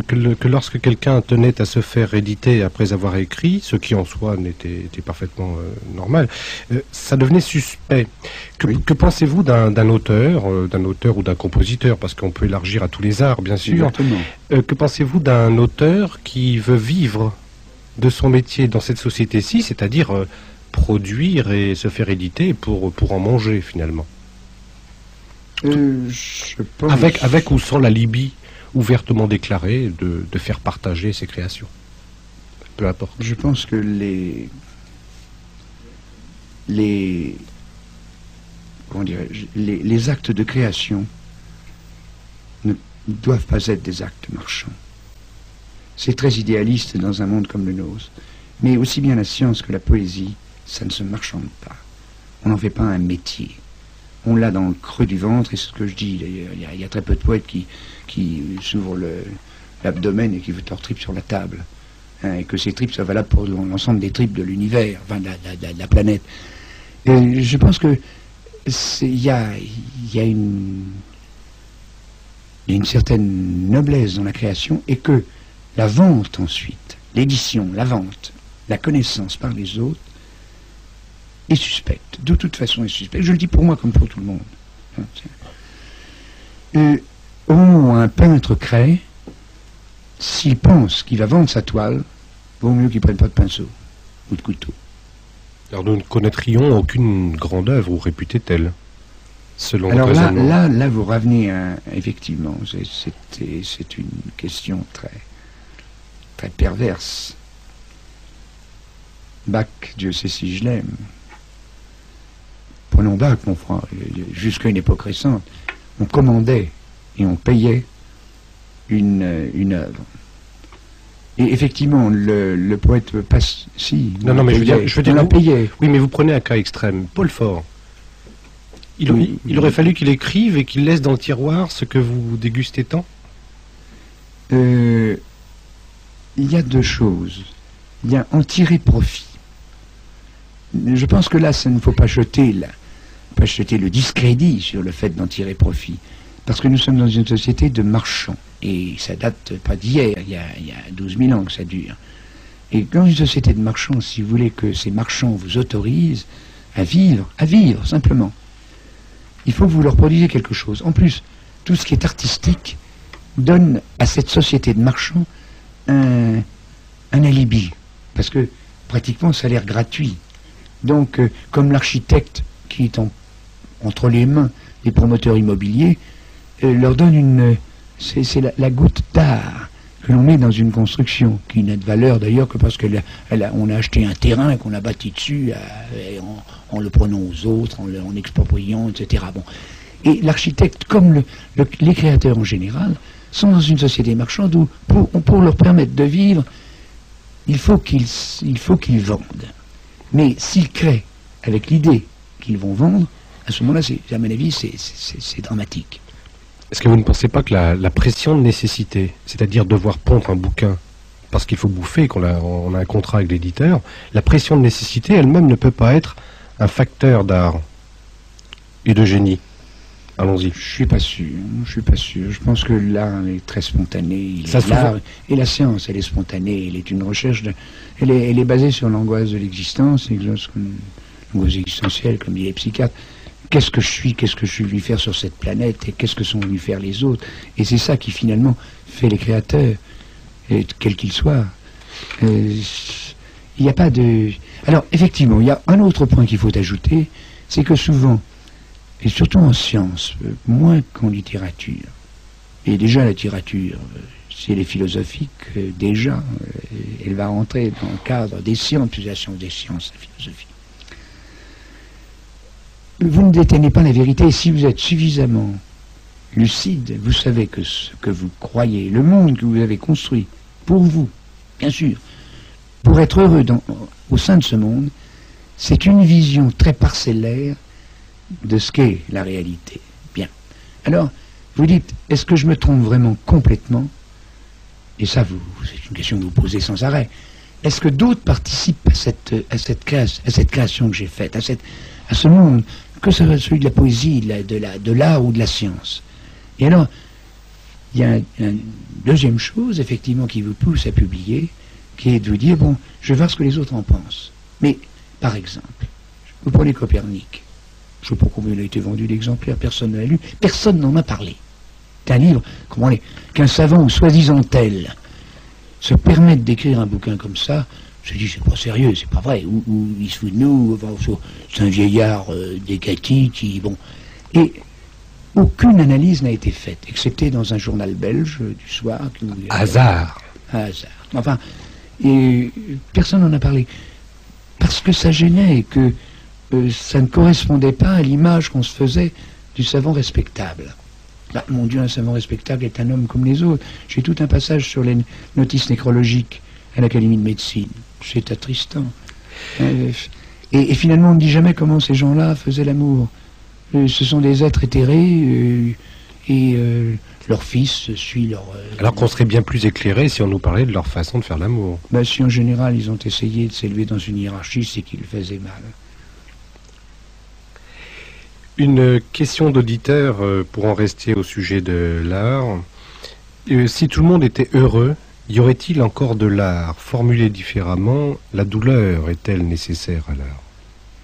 Que lorsque quelqu'un tenait à se faire éditer après avoir écrit, ce qui en soi était parfaitement normal, ça devenait suspect. Que pensez-vous d'un auteur ou d'un compositeur, parce qu'on peut élargir à tous les arts, bien sûr. Que pensez-vous d'un auteur qui veut vivre de son métier dans cette société-ci, c'est-à-dire produire et se faire éditer pour en manger, finalement?
Je pense...
Avec ou sans la Libye ouvertement déclarée de faire partager ses créations. Peu importe.
Je pense que les actes de création ne doivent pas être des actes marchands. C'est très idéaliste dans un monde comme le nôtre. Mais aussi bien la science que la poésie, ça ne se marchande pas. On n'en fait pas un métier. On l'a dans le creux du ventre, et c'est ce que je dis d'ailleurs. Il y a très peu de poètes qui s'ouvrent l'abdomen et qui veulent tripes sur la table. Hein, et que ces tripes soient valables pour l'ensemble des tripes de l'univers, enfin de la planète. Et je pense que il y a une certaine noblesse dans la création, et que la vente ensuite, l'édition, la vente, la connaissance par les autres, est suspecte. De toute façon, est suspecte. Je le dis pour moi comme pour tout le monde. Au moment où un peintre crée, s'il pense qu'il va vendre sa toile, vaut mieux qu'il ne prenne pas de pinceau ou de couteau.
Alors nous ne connaîtrions aucune grande œuvre ou réputée telle, selon
alors
votre raisonnement.
Là, vous revenez à... Effectivement, c'est une question très, très perverse. Bach, Dieu sait si je l'aime. Prenons Bach, mon frère, jusqu'à une époque récente, on commandait et on payait une œuvre. Et effectivement, le poète passe... Si,
non, mais je veux dire,
on la payait.
Oui, mais vous prenez un cas extrême. Paul Fort. Il aurait fallu qu'il écrive et qu'il laisse dans le tiroir ce que vous dégustez tant.
Il y a deux choses. Il y a en tirer profit. Je pense que là, ça ne faut pas jeter le discrédit sur le fait d'en tirer profit. Parce que nous sommes dans une société de marchands. Et ça date pas d'hier, il y a 12 000 ans que ça dure. Et quand une société de marchands, si vous voulez que ces marchands vous autorisent à vivre simplement, il faut que vous leur produisiez quelque chose. En plus, tout ce qui est artistique donne à cette société de marchands un alibi, parce que pratiquement ça a l'air gratuit. Donc, comme l'architecte qui est entre les mains des promoteurs immobiliers, leur donne c'est la goutte d'art que l'on met dans une construction, qui n'a de valeur d'ailleurs que parce qu'on a acheté un terrain qu'on a bâti dessus en le prenant aux autres, en expropriant, etc. Bon. Et l'architecte, comme les créateurs en général, sont dans une société marchande où, pour leur permettre de vivre, il faut qu'ils vendent. Mais s'ils créent avec l'idée qu'ils vont vendre, à ce moment-là, à mon avis, c'est dramatique.
Est-ce que vous ne pensez pas que la pression de nécessité, c'est-à-dire devoir pondre un bouquin parce qu'il faut bouffer, qu'on a un contrat avec l'éditeur, la pression de nécessité elle-même ne peut pas être un facteur d'art et de génie? Allons-y.
Je suis pas sûr. Je pense que l'art est très spontané.
L'art
et la science, elle est spontanée. Elle est une recherche elle est basée sur l'angoisse de l'existence, l'angoisse existentielle, comme disent les psychiatres. Qu'est-ce que je suis venu faire sur cette planète, et qu'est-ce que sont venus faire les autres? Et c'est ça qui finalement fait les créateurs, quels qu'ils soient. Il n'y a pas de... Alors effectivement, il y a un autre point qu'il faut ajouter, c'est que souvent, et surtout en sciences, moins qu'en littérature, et déjà la littérature, si elle est philosophique, déjà, elle va rentrer dans le cadre des sciences, puis la science des sciences, la philosophie. Vous ne détenez pas la vérité, et si vous êtes suffisamment lucide, vous savez que ce que vous croyez, le monde que vous avez construit, pour vous, bien sûr, pour être heureux au sein de ce monde, c'est une vision très parcellaire de ce qu'est la réalité. Bien. Alors, vous dites, est-ce que je me trompe vraiment complètement? Et ça, c'est une question que vous posez sans arrêt. Est-ce que d'autres participent à cette création que j'ai faite, à ce monde, que ce soit celui de la poésie, de l'art ou de la science? Et alors, il y a une deuxième chose, effectivement, qui vous pousse à publier, qui est de vous dire, bon, je vais voir ce que les autres en pensent. Mais, par exemple, vous prenez Copernic. Je ne sais pas combien il a été vendu d'exemplaires, personne ne l'a lu, personne n'en a parlé. C'est un livre, qu'un savant ou soi-disant tel se permette d'écrire un bouquin comme ça, je dis, c'est pas sérieux, c'est pas vrai, ou il se fout de nous, c'est un vieillard décati qui, bon. Et aucune analyse n'a été faite, excepté dans un journal belge du soir.
Hasard.
Hasard. Enfin, et personne n'en a parlé. Parce que ça gênait, et que ça ne correspondait pas à l'image qu'on se faisait du savant respectable. Bah, mon Dieu, un savant respectable est un homme comme les autres. J'ai tout un passage sur les notices nécrologiques à l'Académie de médecine. C'est attristant. Et finalement, on ne dit jamais comment ces gens-là faisaient l'amour. Ce sont des êtres éthérés et leur fils suit leur...
Alors qu'on serait bien plus éclairé si on nous parlait de leur façon de faire l'amour.
Bah, si en général ils ont essayé de s'élever dans une hiérarchie, c'est qu'ils le faisaient mal.
Une question d'auditeur pour en rester au sujet de l'art. Si tout le monde était heureux, y aurait-il encore de l'art? Formulé différemment, la douleur est-elle nécessaire à l'art?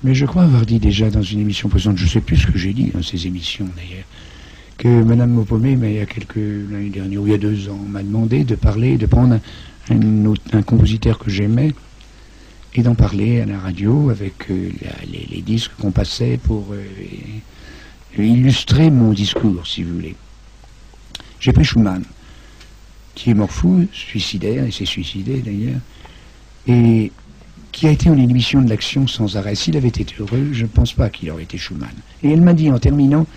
Mais je crois avoir dit déjà dans une émission précédente, je ne sais plus ce que j'ai dit dans ces émissions d'ailleurs, que Mme Maupomé, l'année dernière, ou il y a 2 ans, m'a demandé de prendre un compositeur que j'aimais et d'en parler à la radio avec les disques qu'on passait pour illustrer mon discours, si vous voulez. J'ai pris Schumann, qui est mort fou, suicidaire, et s'est suicidé d'ailleurs, et qui a été en émission de l'action sans arrêt. S'il avait été heureux, je ne pense pas qu'il aurait été Schumann. Et elle m'a dit en terminant,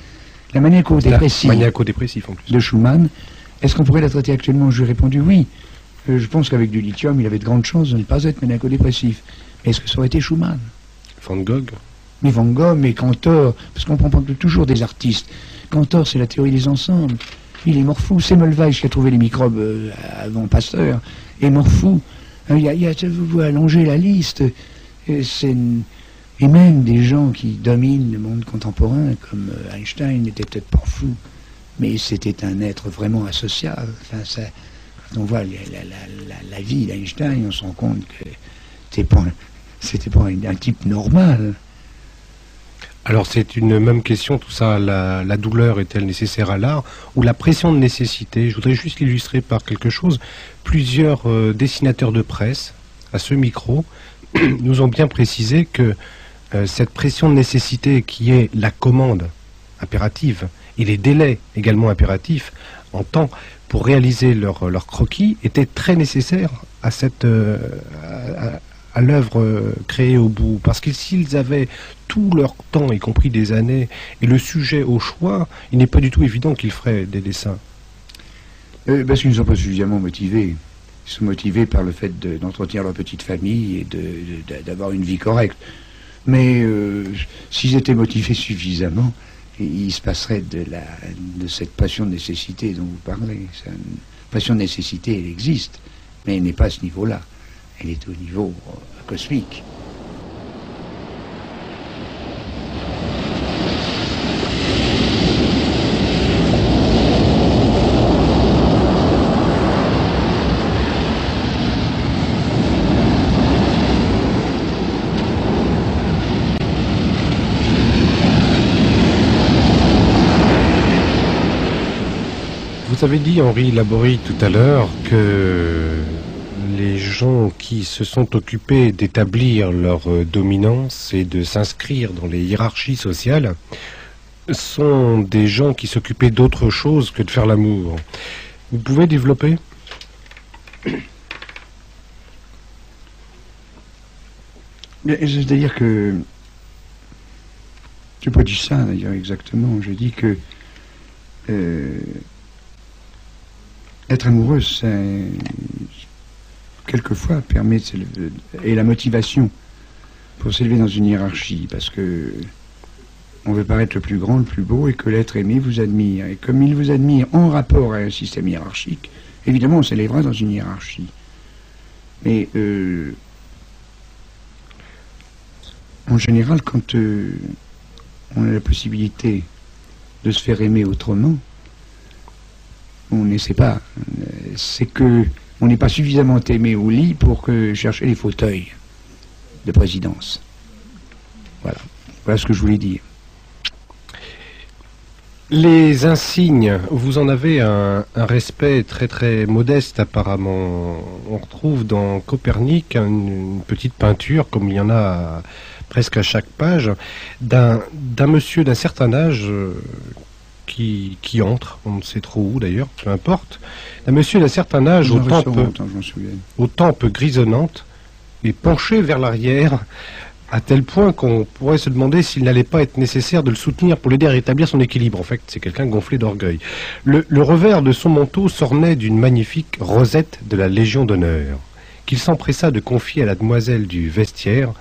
la maniaco-dépressive
en plus
de Schumann, est-ce qu'on pourrait la traiter actuellement? Je lui ai répondu oui. Je pense qu'avec du lithium, il avait de grandes chances de ne pas être maniaco-dépressif. Mais est-ce que ça aurait été Schumann?
Van Gogh?
Mais Van Gogh, mais Cantor, parce qu'on prend toujours des artistes. Cantor, c'est la théorie des ensembles. Il est mort fou. Semmelweis qui a trouvé les microbes avant Pasteur est mort fou. Vous allongez la liste. Et même des gens qui dominent le monde contemporain, comme Einstein, n'étaient peut-être pas fous. mais c'était un être vraiment asocial. Enfin, ça, quand on voit la vie d'Einstein, on se rend compte que c'était pas un type normal.
Alors c'est une même question, tout ça, la douleur est-elle nécessaire à l'art ou la pression de nécessité? Je voudrais juste l'illustrer par quelque chose. Plusieurs dessinateurs de presse, à ce micro, nous ont bien précisé que cette pression de nécessité qui est la commande impérative et les délais également impératifs en temps pour réaliser leur croquis étaient très nécessaires à à l'œuvre créée au bout. Parce que s'ils avaient tout leur temps, y compris des années, et le sujet au choix, il n'est pas du tout évident qu'ils feraient des dessins.
Parce qu'ils ne sont pas suffisamment motivés. Ils sont motivés par le fait d'entretenir leur petite famille et d'avoir une vie correcte. Mais s'ils étaient motivés suffisamment, il se passerait de cette passion de nécessité dont vous parlez. Cette passion de nécessité, elle existe, mais elle n'est pas à ce niveau-là. Elle est au niveau cosmique.
Vous avez dit, Henri Laborie, tout à l'heure, que les gens qui se sont occupés d'établir leur dominance et de s'inscrire dans les hiérarchies sociales sont des gens qui s'occupaient d'autre chose que de faire l'amour. Vous pouvez développer ?
C'est-à-dire que... je n'ai pas dit ça, d'ailleurs, exactement. Je dis que... être amoureux, ça, quelquefois, permet de s'élever, et la motivation pour s'élever dans une hiérarchie, parce que on veut paraître le plus grand, le plus beau, et que l'être aimé vous admire. Et comme il vous admire en rapport à un système hiérarchique, évidemment, on s'élèvera dans une hiérarchie. Mais en général, quand on a la possibilité de se faire aimer autrement, on n'essaie pas. C'est que on n'est pas suffisamment aimé au lit pour chercher les fauteuils de présidence. Voilà. Voilà ce que je voulais dire.
Les insignes, vous en avez un respect très très modeste apparemment. On retrouve dans Copernic une petite peinture, comme il y en a presque à chaque page, d'un monsieur d'un certain âge qui entre, on ne sait trop où d'ailleurs, peu importe, un monsieur d'un certain âge aux tempes grisonnantes et penché vers l'arrière, à tel point qu'on pourrait se demander s'il n'allait pas être nécessaire de le soutenir pour l'aider à rétablir son équilibre. En fait, c'est quelqu'un gonflé d'orgueil. Le revers de son manteau s'ornait d'une magnifique rosette de la Légion d'honneur, qu'il s'empressa de confier à la demoiselle du vestiaire.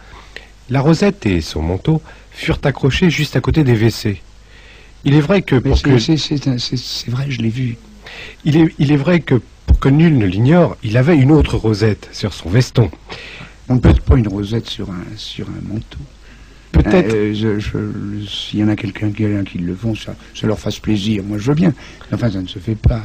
La rosette et son manteau furent accrochés juste à côté des WC. Il est vrai que...
C'est vrai, je l'ai vu.
Il est vrai que, pour que nul ne l'ignore, il avait une autre rosette sur son veston.
On ne peut pas une rosette sur un manteau.
Peut-être.
S'il y en a quelqu'un qui le font, ça leur fasse plaisir. Moi, je veux bien. Enfin, ça ne se fait pas.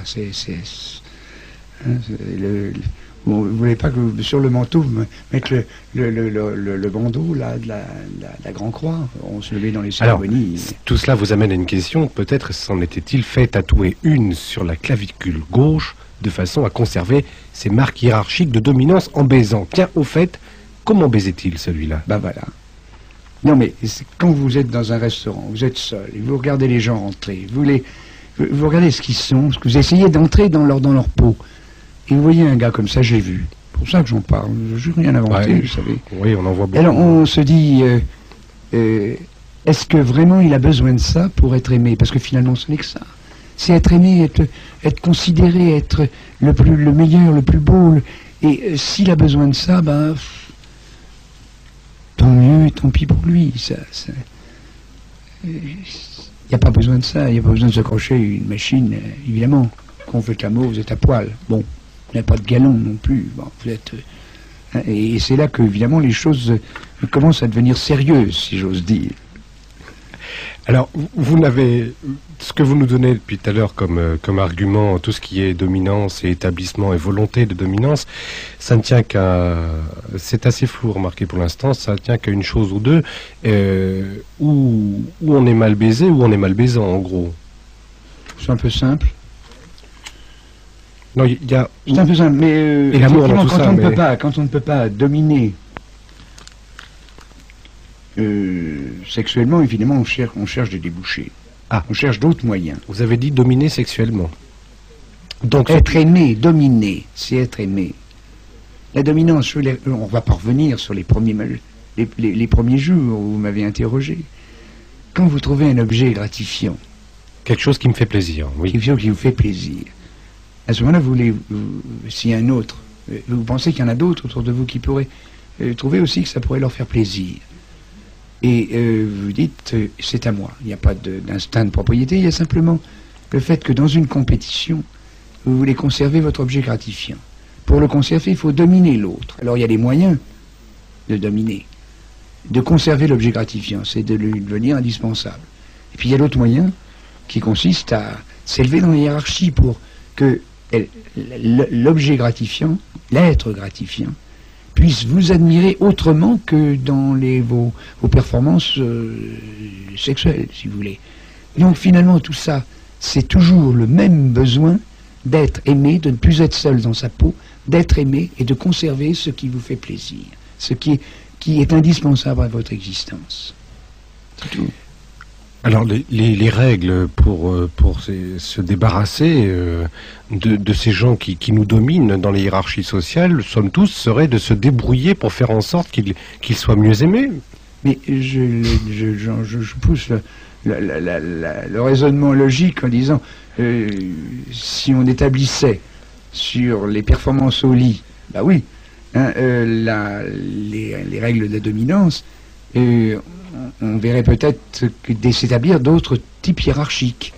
Vous ne voulez pas que sur le manteau, vous mettez le bandeau là, de la Grand Croix. On se levait dans les cérémonies.
Alors, tout cela vous amène à une question. Peut-être s'en était-il fait tatouer une sur la clavicule gauche de façon à conserver ses marques hiérarchiques de dominance en baisant. Tiens, au fait, comment baisait-il celui-là?
Ben voilà. Non mais quand vous êtes dans un restaurant, vous êtes seul, et vous regardez les gens rentrer, vous regardez ce qu'ils sont, ce que vous essayez d'entrer dans leur peau. Et vous voyez un gars comme ça, j'ai vu. C'est pour ça que j'en parle. Je n'ai rien inventé,
ouais,
vous savez.
Oui, on en voit beaucoup.
Alors on se dit, est-ce que vraiment il a besoin de ça pour être aimé? Parce que finalement, ce n'est que ça. C'est être aimé, être considéré, être le meilleur, le plus beau. Et s'il a besoin de ça, ben, tant mieux et tant pis pour lui. Il n'y a pas besoin de ça. Il n'y a pas besoin de s'accrocher à une machine, évidemment. Quand vous faites l'amour, vous êtes à poil. Bon, vous n'avez pas de galon non plus. Bon, vous êtes... et c'est là que, évidemment, les choses commencent à devenir sérieuses, si j'ose dire.
Alors, vous n'avez ce que vous nous donnez depuis tout à l'heure comme argument, tout ce qui est dominance et établissement et volonté de dominance, ça ne tient qu'à... C'est assez flou, remarquez pour l'instant, ça ne tient qu'à une chose ou deux, où on est mal baisé, ou on est mal baisant, en gros.
C'est un peu simple.
Non, il y a...
C'est un peu simple, mais
et l'amour dans tout ça,
quand on ne peut pas dominer sexuellement, évidemment, on cherche des débouchés.
Ah.
On cherche d'autres moyens.
Vous avez dit dominer sexuellement. Donc
être aimé, dominer, c'est être aimé. La dominance, on va pas revenir sur les premiers jours où vous m'avez interrogé. Quand vous trouvez un objet gratifiant,
quelque chose qui me fait plaisir, oui.
Quelque chose qui vous fait plaisir. À ce moment-là, s'il y a un autre, vous pensez qu'il y en a d'autres autour de vous qui pourraient trouver aussi que ça pourrait leur faire plaisir. Et vous dites, c'est à moi. Il n'y a pas d'instinct de propriété, il y a simplement le fait que dans une compétition, vous voulez conserver votre objet gratifiant. Pour le conserver, il faut dominer l'autre. Alors il y a des moyens de dominer, de conserver l'objet gratifiant, c'est de lui devenir indispensable. Et puis il y a l'autre moyen qui consiste à s'élever dans la hiérarchie pour que l'objet gratifiant, l'être gratifiant, puisse vous admirer autrement que dans vos performances sexuelles, si vous voulez. Donc finalement, tout ça, c'est toujours le même besoin d'être aimé, de ne plus être seul dans sa peau, d'être aimé et de conserver ce qui vous fait plaisir, ce qui est indispensable à votre existence. C'est tout.
Alors les règles pour se débarrasser de ces gens qui nous dominent dans les hiérarchies sociales, somme tous, seraient de se débrouiller pour faire en sorte qu'ils soient mieux aimés.
Mais je pousse le raisonnement logique en disant si on établissait sur les performances au lit, bah oui, hein, les règles de la dominance, on verrait peut-être s'établir d'autres types hiérarchiques.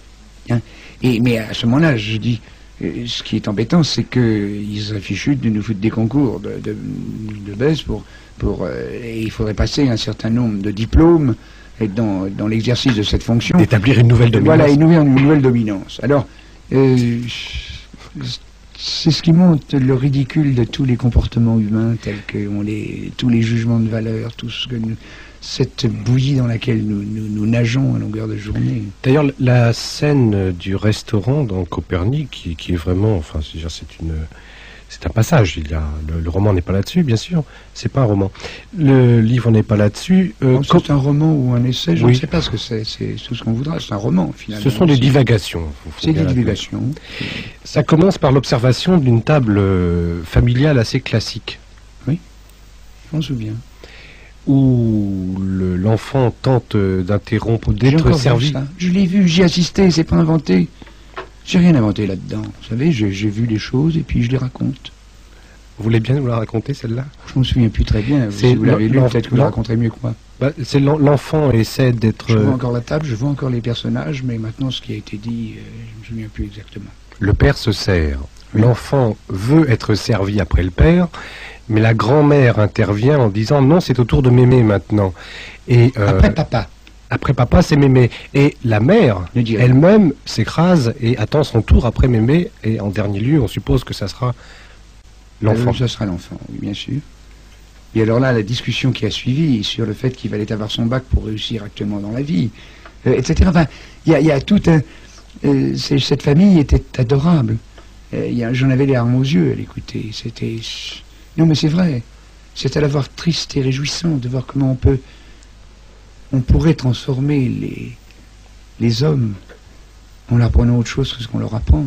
Hein. Mais à ce moment-là, je dis, ce qui est embêtant, c'est qu'ils seraient fichus de nous foutre des concours de baisse et il faudrait passer un certain nombre de diplômes dans l'exercice de cette fonction.
D'établir une nouvelle dominance.
Voilà, une nouvelle dominance. Alors, c'est ce qui montre le ridicule de tous les comportements humains, tels que tous les jugements de valeur, tout ce que cette bouillie dans laquelle nous nageons à longueur de journée.
D'ailleurs, la scène du restaurant dans Copernic, qui est vraiment, enfin, c'est un passage. Le roman n'est pas là-dessus, bien sûr. C'est pas un roman. Le livre n'est pas là-dessus.
C'est un roman ou un essai, je ne sais pas ce que c'est. C'est tout ce qu'on voudra. C'est un roman, finalement.
Ce sont des divagations.
C'est des divagations.
Ça commence par l'observation d'une table familiale assez classique.
Oui, je m'en souviens.
Où l'enfant tente d'interrompre, d'être servi.
Je l'ai vu, j'y ai assisté, c'est pas inventé. J'ai rien inventé là-dedans. Vous savez, j'ai vu les choses et puis je les raconte.
Vous voulez bien nous la raconter, celle-là?
Je m'en souviens plus très bien. Si vous l'avez lu, peut-être que vous la raconterez mieux que moi.
C'est l'enfant essaie d'être...
Je vois encore la table, je vois encore les personnages, mais maintenant ce qui a été dit, je ne me souviens plus exactement.
Le père se sert. Oui. L'enfant veut être servi après le père, mais la grand-mère intervient en disant non, c'est au tour de mémé maintenant. Et
après papa.
Après papa, c'est mémé. Et la mère, elle-même, s'écrase et attend son tour après mémé. Et en dernier lieu, on suppose que ça sera l'enfant.
Ça sera l'enfant, oui, bien sûr. Et alors là, la discussion qui a suivi sur le fait qu'il fallait avoir son bac pour réussir actuellement dans la vie, etc. Enfin, il y a tout un... cette famille était adorable. J'en avais les larmes aux yeux à l'écouter. C'était... Non, mais c'est vrai. C'est à la voir triste et réjouissant de voir comment on pourrait transformer les hommes en leur apprenant autre chose que ce qu'on leur apprend.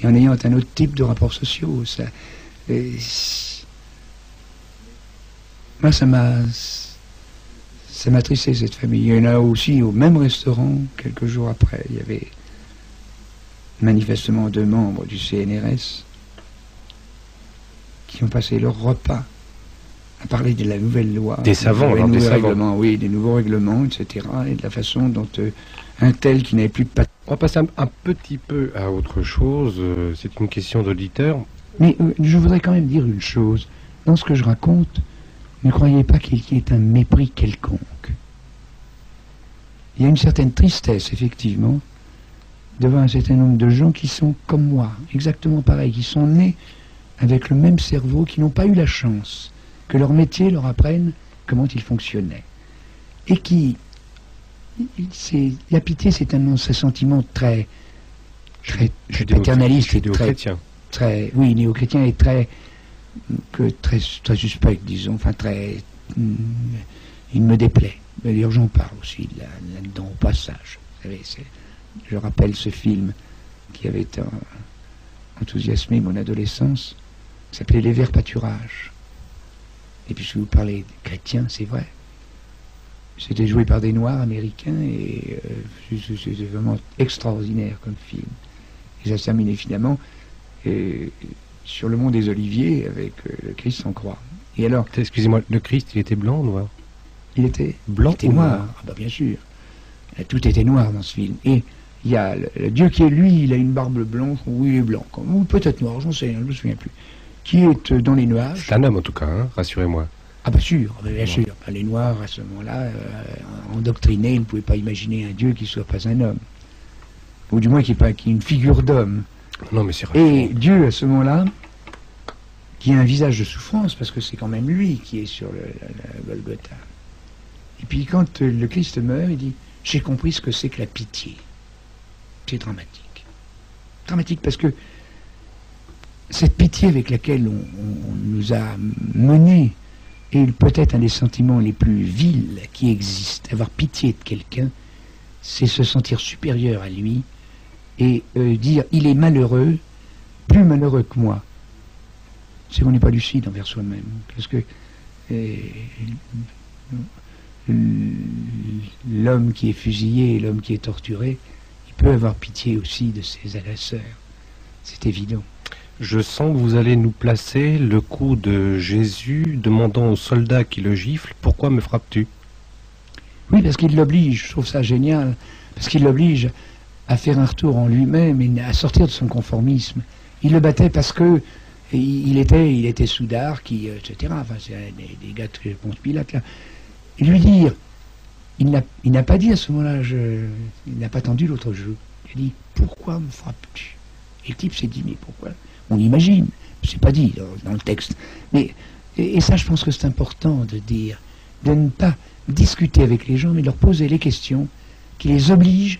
Et en ayant un autre type de rapports sociaux. Moi, ça m'a attristé, cette famille. Il y en a aussi au même restaurant, quelques jours après. Il y avait manifestement 2 membres du CNRS qui ont passé leur repas à parler de la nouvelle loi.
Des savants, alors des savants.
Oui, des nouveaux règlements, etc. Et de la façon dont un tel qui n'avait plus de patron.
On va passer un petit peu à autre chose. C'est une question d'auditeur.
Mais je voudrais quand même dire une chose. Dans ce que je raconte, ne croyez pas qu'il y ait un mépris quelconque. il y a une certaine tristesse, effectivement, devant un certain nombre de gens qui sont comme moi, exactement pareil, qui sont nés avec le même cerveau, qui n'ont pas eu la chance que leur métier leur apprenne comment il fonctionnait. Et qui... La pitié, c'est un sentiment très paternaliste et très, oui, néo-chrétien et très suspect, disons, enfin très... il me déplaît. D'ailleurs, j'en parle aussi là-dedans au passage. Vous savez, je rappelle ce film qui avait enthousiasmé mon adolescence, qui s'appelait Les Verts Pâturages. Et puisque vous parlez chrétien, c'est vrai. C'était joué par des Noirs américains et c'était vraiment extraordinaire comme film. Et ça se terminait finalement sur le mont des Oliviers avec le Christ en croix. Et alors,
excusez-moi, le Christ, il était blanc ou noir?
Il était blanc, il était noir. Ah bah bien sûr. Tout était noir dans ce film. Et il y a le Dieu qui est lui, il a une barbe blanche, ou il est blanc, ou peut-être noir, j'en sais rien, je ne me souviens plus. Qui est dans les nuages.
C'est un homme en tout cas, hein, rassurez-moi.
Ah bah sûr, bien sûr. Les Noirs à ce moment-là, endoctrinés, ils ne pouvaient pas imaginer un Dieu qui ne soit pas un homme. Ou du moins qui ait une figure d'homme.
Non mais c'est
Et Dieu à ce moment-là, qui a un visage de souffrance, parce que c'est quand même lui qui est sur le Golgotha. Et puis quand le Christ meurt, il dit « J'ai compris ce que c'est que la pitié ». C'est dramatique. Dramatique parce que cette pitié avec laquelle on nous a menés est peut-être un des sentiments les plus vils qui existent. Avoir pitié de quelqu'un, c'est se sentir supérieur à lui et dire « il est malheureux, plus malheureux que moi ». C'est qu'on n'est pas lucide envers soi-même. Parce que l'homme qui est fusillé et l'homme qui est torturé, il peut avoir pitié aussi de ses agresseurs. C'est évident.
Je sens que vous allez nous placer le coup de Jésus demandant aux soldats qui le giflent « Pourquoi me frappes-tu »
Oui, parce qu'il l'oblige, je trouve ça génial, parce qu'il l'oblige à faire un retour en lui-même et à sortir de son conformisme. Il le battait parce que il était soudard, etc. Enfin, c'est des gars de Ponce Pilate, là. Et lui dire, il n'a pas dit à ce moment-là, il n'a pas tendu l'autre jour. Il a dit, pourquoi me frappes-tu? Et le type s'est dit, mais pourquoi? On imagine, c'est pas dit dans le texte. Mais, et ça, je pense que c'est important de dire, de ne pas discuter avec les gens, mais de leur poser les questions qui les obligent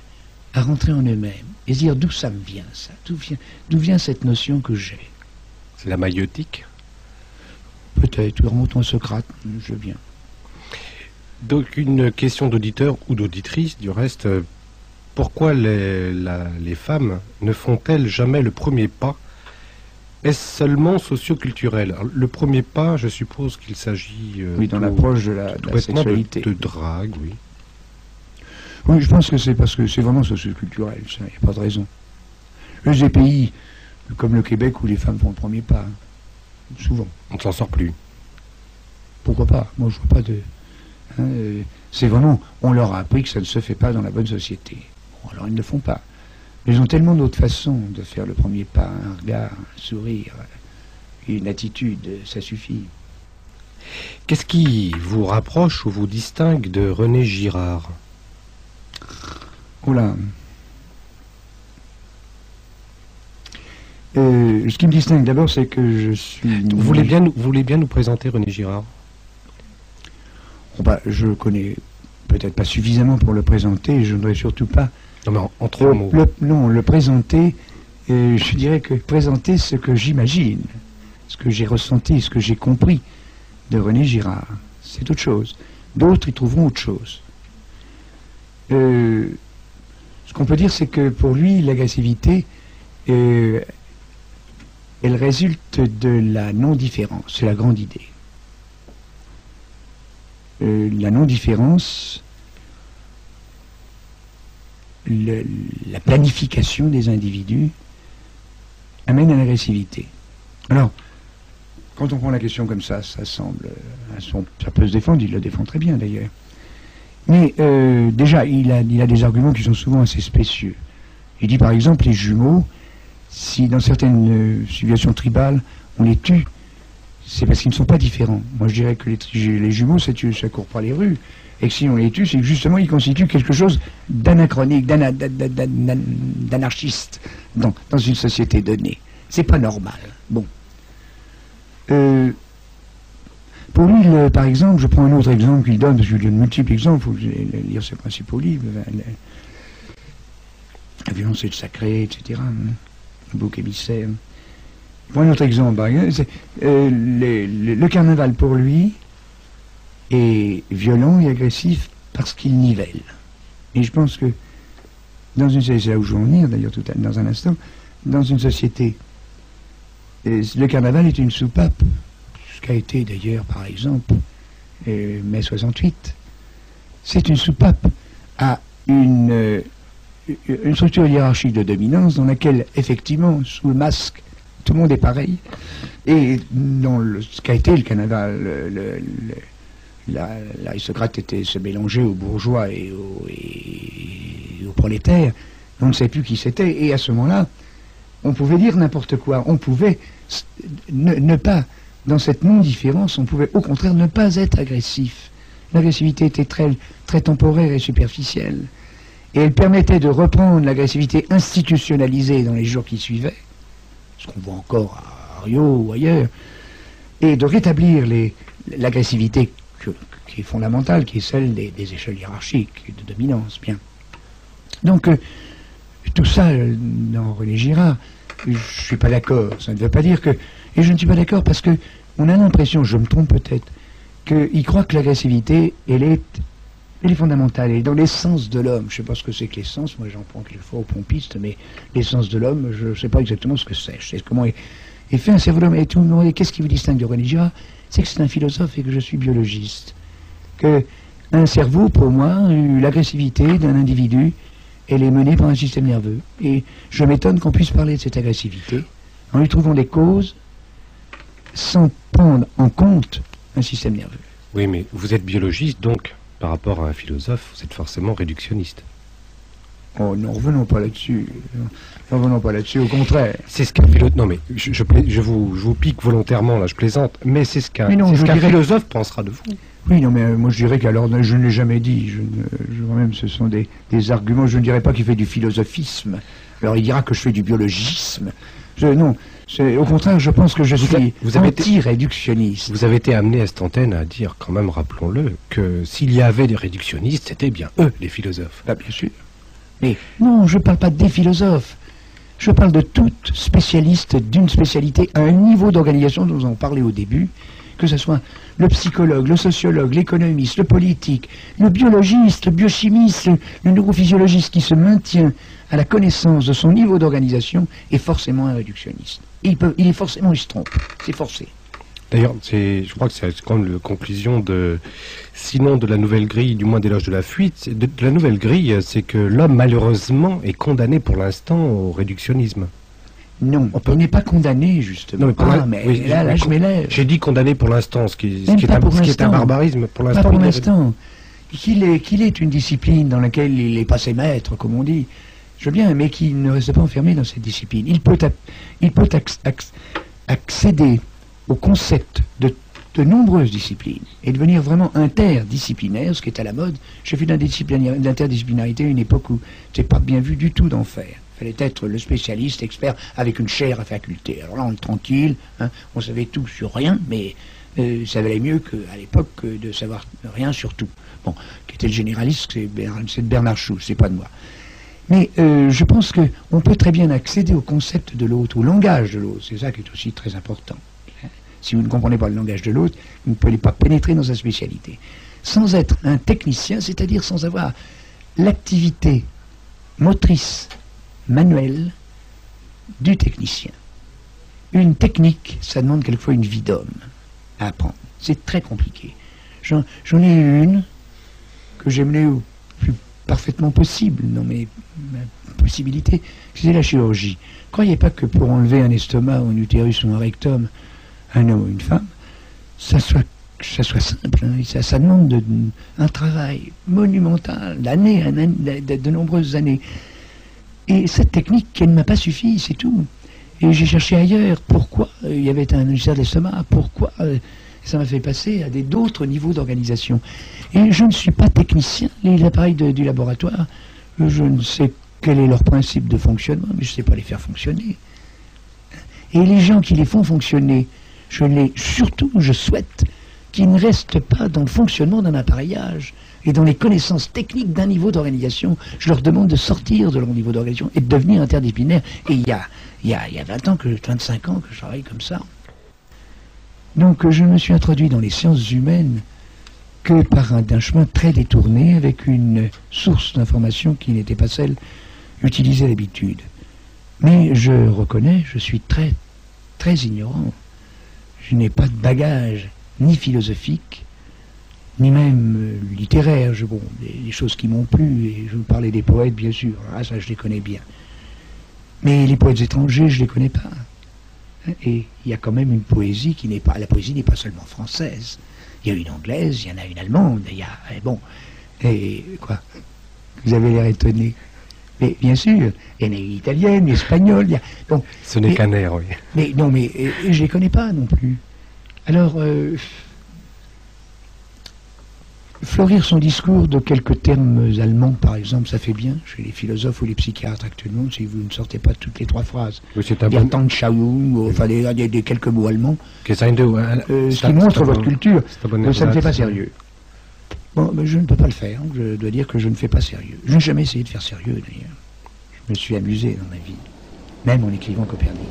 à rentrer en eux-mêmes et se dire d'où ça me vient, ça, d'où vient cette notion que j'ai.
C'est la maïotique?
Peut-être, remontons à Socrate, je veux bien.
Donc une question d'auditeur ou d'auditrice, du reste, pourquoi les femmes ne font-elles jamais le premier pas? Est-ce seulement socio-culturel? Le premier pas, je suppose qu'il s'agit...
oui, dans l'approche de la sexualité.
De drague, oui.
Oui, je pense que c'est parce que c'est vraiment socio-culturel, ça, il n'y a pas de raison. Il y a des pays comme le Québec où les femmes font le premier pas, hein, souvent.
On ne s'en sort plus.
Pourquoi pas? Moi, je vois pas de... Hein, c'est vraiment... On leur a appris que ça ne se fait pas dans la bonne société. Bon, alors ils ne le font pas. Mais ils ont tellement d'autres façons de faire le premier pas, un regard, un sourire, une attitude, ça suffit.
Qu'est-ce qui vous rapproche ou vous distingue de René Girard?
Oula. Ce qui me distingue d'abord, c'est que je suis...
Vous voulez bien nous présenter René Girard?
Oh bah, je le connais peut-être pas suffisamment pour le présenter, je ne voudrais surtout pas...
Non, mais en trois mots.
Le présenter, je dirais que présenter ce que j'imagine, ce que j'ai ressenti, ce que j'ai compris de René Girard. C'est autre chose. D'autres y trouveront autre chose. Ce qu'on peut dire, c'est que pour lui, l'agressivité, elle résulte de la non-différence. C'est la grande idée. La non-différence, la planification des individus amène à l'agressivité. Alors, quand on prend la question comme ça, ça semble... ça peut se défendre, il le défend très bien d'ailleurs. Mais déjà, il a des arguments qui sont souvent assez spécieux. Il dit par exemple, les jumeaux, si dans certaines situations tribales, on les tue, c'est parce qu'ils ne sont pas différents. Moi, je dirais que les jumeaux, ça court pas les rues. Et que si on les tue, c'est que justement, ils constituent quelque chose d'anachronique, d'anarchiste dans une société donnée. C'est pas normal. Bon. Pour lui, par exemple, je prends un autre exemple qu'il donne, parce qu'il donne multiples exemples, il faut lire ses principaux livres, La violence est sacrée, etc. Le bouc émissaire. Pour un autre exemple, le carnaval pour lui est violent et agressif parce qu'il nivelle. Et je pense que dans une société, c'est là où je veux en venir d'ailleurs dans un instant, dans une société, le carnaval est une soupape, ce qu'a été d'ailleurs par exemple mai 68. C'est une soupape à une structure hiérarchique de dominance dans laquelle effectivement, sous le masque, tout le monde est pareil. Et dans ce qu'a été le carnaval, l'aristocrate se mélangeait aux bourgeois et aux prolétaires. On ne sait plus qui c'était. Et à ce moment-là, on pouvait dire n'importe quoi. On pouvait ne pas, dans cette non-différence, on pouvait au contraire ne pas être agressif. L'agressivité était très, très temporaire et superficielle. Et elle permettait de reprendre l'agressivité institutionnalisée dans les jours qui suivaient, ce qu'on voit encore à Rio ou ailleurs, et de rétablir l'agressivité qui est fondamentale, qui est celle des échelles hiérarchiques de dominance. Bien. Donc, tout ça, dans René Girard, je ne suis pas d'accord. Ça ne veut pas dire que... Et je ne suis pas d'accord parce que on a l'impression, je me trompe peut-être, qu'il croit que l'agressivité, elle est fondamentale, elle est dans l'essence de l'homme. Je ne sais pas ce que c'est que l'essence, moi j'en prends quelquefois aux pompistes, mais l'essence de l'homme, je ne sais pas exactement ce que c'est. Je sais comment est fait un cerveau d'homme. Et tout le monde, qu'est-ce qui vous distingue de René Girard? C'est que c'est un philosophe et que je suis biologiste. Que un cerveau, pour moi, l'agressivité d'un individu, elle est menée par un système nerveux. Et je m'étonne qu'on puisse parler de cette agressivité en lui trouvant des causes sans prendre en compte un système nerveux.
Oui, mais vous êtes biologiste, donc, par rapport à un philosophe, vous êtes forcément réductionniste.
Oh non, revenons pas là-dessus. Revenons pas là-dessus, au contraire.
C'est ce qu'un philosophe... Non, mais je vous pique volontairement, là, je plaisante, mais c'est ce qu'un philosophe pensera de vous.
Oui, non, mais moi je dirais qu'alors, je ne l'ai jamais dit, même ce sont des arguments, je ne dirais pas qu'il fait du philosophisme, alors il dira que je fais du biologisme. Non, au contraire, je pense que je suis anti-réductionniste.
Vous avez été amené à cette antenne à dire, quand même, rappelons-le, que s'il y avait des réductionnistes, c'était bien eux, les philosophes.
Bah, bien sûr. Mais non, je ne parle pas des philosophes. Je parle de tout spécialiste d'une spécialité à un niveau d'organisation dont on parlait au début, que ce soit le psychologue, le sociologue, l'économiste, le politique, le biologiste, le biochimiste, le neurophysiologiste qui se maintient à la connaissance de son niveau d'organisation est forcément un réductionniste. Il est forcément, il se trompe. C'est forcé.
D'ailleurs, je crois que c'est quand même la conclusion sinon de la nouvelle grille, du moins des loges de la fuite, de la nouvelle grille, c'est que l'homme, malheureusement, est condamné pour l'instant au réductionnisme.
Non, on n'est pas condamné, justement.
Non, mais là, je m'élève. J'ai dit condamné pour l'instant, ce qui est un barbarisme. Pour l'instant,
pour l'instant. Qu'il est une discipline dans laquelle il n'est pas ses maîtres, comme on dit, je veux bien, mais qu'il ne reste pas enfermé dans cette discipline. Il peut accéder au concept de nombreuses disciplines et devenir vraiment interdisciplinaire, ce qui est à la mode. J'ai vu l'interdisciplinarité à une époque où c'est pas bien vu du tout d'en faire. Il fallait être le spécialiste, expert, avec une chaire à faculté. Alors là, on est tranquille, hein, on savait tout sur rien, mais ça valait mieux qu'à l'époque de savoir rien sur tout. Bon, qui était le généraliste, c'est de Bernard Chou, c'est pas de moi. Mais je pense qu'on peut très bien accéder au concept de l'autre, au langage de l'autre. C'est ça qui est aussi très important. Si vous ne comprenez pas le langage de l'autre, vous ne pouvez pas pénétrer dans sa spécialité. Sans être un technicien, c'est-à-dire sans avoir l'activité motrice, manuelle du technicien. Une technique, ça demande quelquefois une vie d'homme à apprendre. C'est très compliqué. J'en ai eu une que j'ai menée au plus parfaitement possible dans mes possibilités, c'est la chirurgie. Croyez pas que pour enlever un estomac ou un utérus ou un rectum, un homme ou une femme, ça soit simple. Hein. Ça demande un travail monumental, de nombreuses années. Et cette technique, elle ne m'a pas suffi, c'est tout. Et j'ai cherché ailleurs. Pourquoi il y avait un ulcère d'estomac? Pourquoi ça m'a fait passer à d'autres niveaux d'organisation. Et je ne suis pas technicien. Les appareils du laboratoire, je ne sais quel est leur principe de fonctionnement, mais je ne sais pas les faire fonctionner. Et les gens qui les font fonctionner, je souhaite qu'ils ne restent pas dans le fonctionnement d'un appareillage et dans les connaissances techniques d'un niveau d'organisation. Je leur demande de sortir de leur niveau d'organisation et de devenir interdisciplinaire. Et il y a 25 ans que je travaille comme ça. Donc je me suis introduit dans les sciences humaines que par un chemin très détourné, avec une source d'information qui n'était pas celle utilisée d'habitude. Mais je reconnais, je suis très, très ignorant. Je n'ai pas de bagage ni philosophique, ni même littéraire. Des choses qui m'ont plu, et je vous parlais des poètes, bien sûr. Ah, ça, je les connais bien. Mais les poètes étrangers, je ne les connais pas. Et il y a quand même une poésie qui n'est pas... La poésie n'est pas seulement française. Il y a une anglaise, il y en a une allemande, il y a... Bon, et quoi? Vous avez l'air étonné. Mais bien sûr, il y en a une italienne, une espagnole, il y a... Bon,
ce n'est qu'un air, oui.
Mais non, mais je ne les connais pas non plus. Alors, fleurir son discours de quelques termes allemands, par exemple, ça fait bien, chez les philosophes ou les psychiatres actuellement, si vous ne sortez pas toutes les trois phrases.
Oui, c'est un bon...
enfin, des quelques mots allemands.
Ce
qui montre votre culture, mais ça ne fait pas sérieux. Bon, mais je ne peux pas le faire, je dois dire que je ne fais pas sérieux. Je n'ai jamais essayé de faire sérieux, d'ailleurs. Je me suis amusé dans ma vie, même en écrivant Copernic.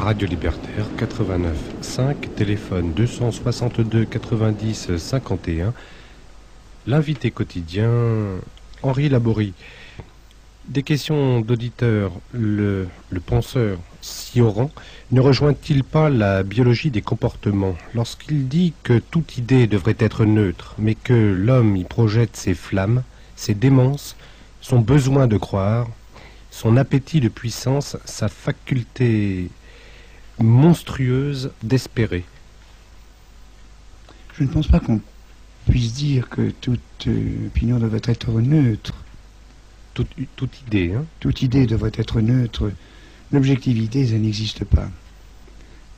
Radio Libertaire 89.5, téléphone 262 90 51. L'invité quotidien, Henri Laborie. Des questions d'auditeurs. Le penseur Sioran ne rejoint-il pas la biologie des comportements lorsqu'il dit que toute idée devrait être neutre, mais que l'homme y projette ses flammes, ses démences, son besoin de croire, son appétit de puissance, sa faculté monstrueuse d'espérer?
Je ne pense pas qu'on puisse dire que toute opinion devrait être neutre.
Toute idée, hein?
Toute idée devrait être neutre. L'objectivité, ça n'existe pas.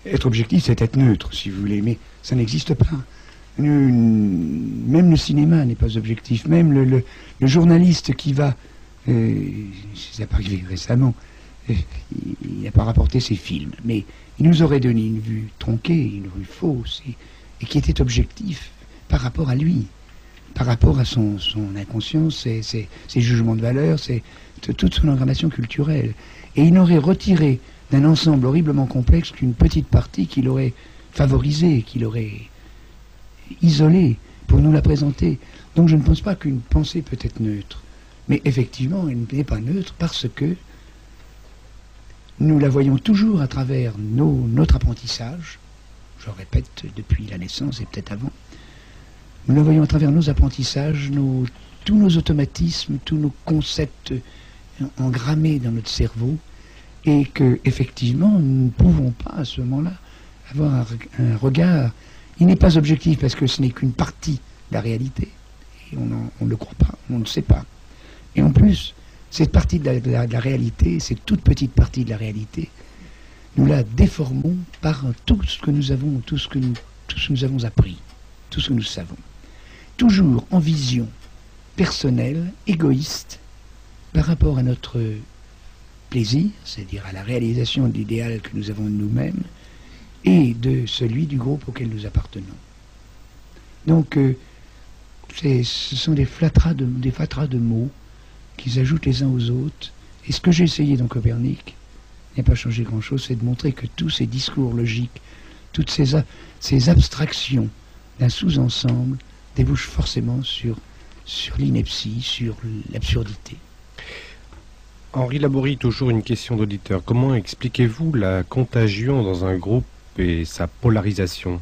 Être objectif, c'est être neutre, si vous voulez, mais ça n'existe pas. Même le cinéma n'est pas objectif. Même le journaliste qui va... ça n'est pas arrivé récemment. Il n'a pas rapporté ses films, mais il nous aurait donné une vue tronquée, une vue fausse, et qui était objectif par rapport à lui, par rapport à son inconscience, ses jugements de valeur, toute son engrammation culturelle. Et il n'aurait retiré d'un ensemble horriblement complexe qu'une petite partie qu'il aurait favorisée, qu'il aurait isolée pour nous la présenter. Donc je ne pense pas qu'une pensée peut être neutre. Mais effectivement, elle n'est pas neutre parce que nous la voyons toujours à travers notre apprentissage, je répète, depuis la naissance et peut-être avant. Nous la voyons à travers nos apprentissages, tous nos automatismes, tous nos concepts engrammés dans notre cerveau, et que effectivement, nous ne pouvons pas à ce moment-là avoir un regard. Il n'est pas objectif parce que ce n'est qu'une partie de la réalité. Et on ne le croit pas, on ne le sait pas. Et en plus, cette partie de la réalité, cette toute petite partie de la réalité, nous la déformons par tout ce que nous avons, tout ce que nous avons appris, tout ce que nous savons. Toujours en vision personnelle, égoïste, par rapport à notre plaisir, c'est-à-dire à la réalisation de l'idéal que nous avons de nous-mêmes, et de celui du groupe auquel nous appartenons. Donc, ce sont des fatras de mots qui s'ajoutent les uns aux autres. Et ce que j'ai essayé dans Copernic n'a pas changé grand-chose, c'est de montrer que tous ces discours logiques, toutes ces abstractions d'un sous-ensemble débouchent forcément sur l'ineptie, sur l'absurdité.
Henri Laborie, toujours une question d'auditeur. Comment expliquez-vous la contagion dans un groupe et sa polarisation?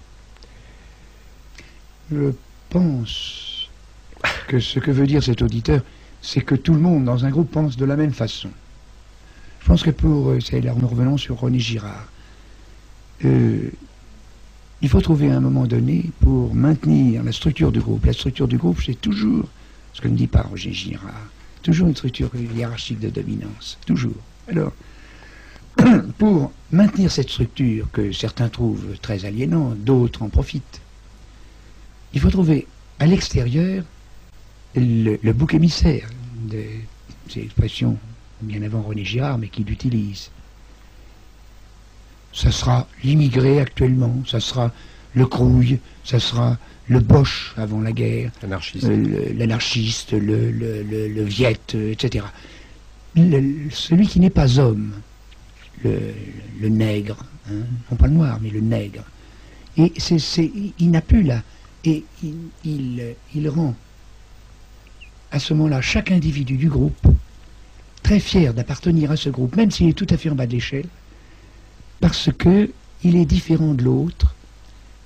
Je pense que ce que veut dire cet auditeur, c'est que tout le monde dans un groupe pense de la même façon. Je pense que là nous revenons sur René Girard. Il faut trouver un moment donné pour maintenir la structure du groupe. La structure du groupe, c'est toujours, ce que ne dit pas René Girard, toujours une structure hiérarchique de dominance. Toujours. Alors, pour maintenir cette structure que certains trouvent très aliénante, d'autres en profitent, il faut trouver à l'extérieur le bouc émissaire. C'est l'expression bien avant René Girard, mais qui l'utilise. Ça sera l'immigré actuellement, ça sera le Crouille, ça sera le Boche avant la guerre, l'anarchiste, le Viet, etc. Celui qui n'est pas homme, le nègre, hein, non pas le noir, mais le nègre. Et il n'a plus là, et il rend à ce moment-là chaque individu du groupe très fier d'appartenir à ce groupe, même s'il est tout à fait en bas de l'échelle, parce qu'il est différent de l'autre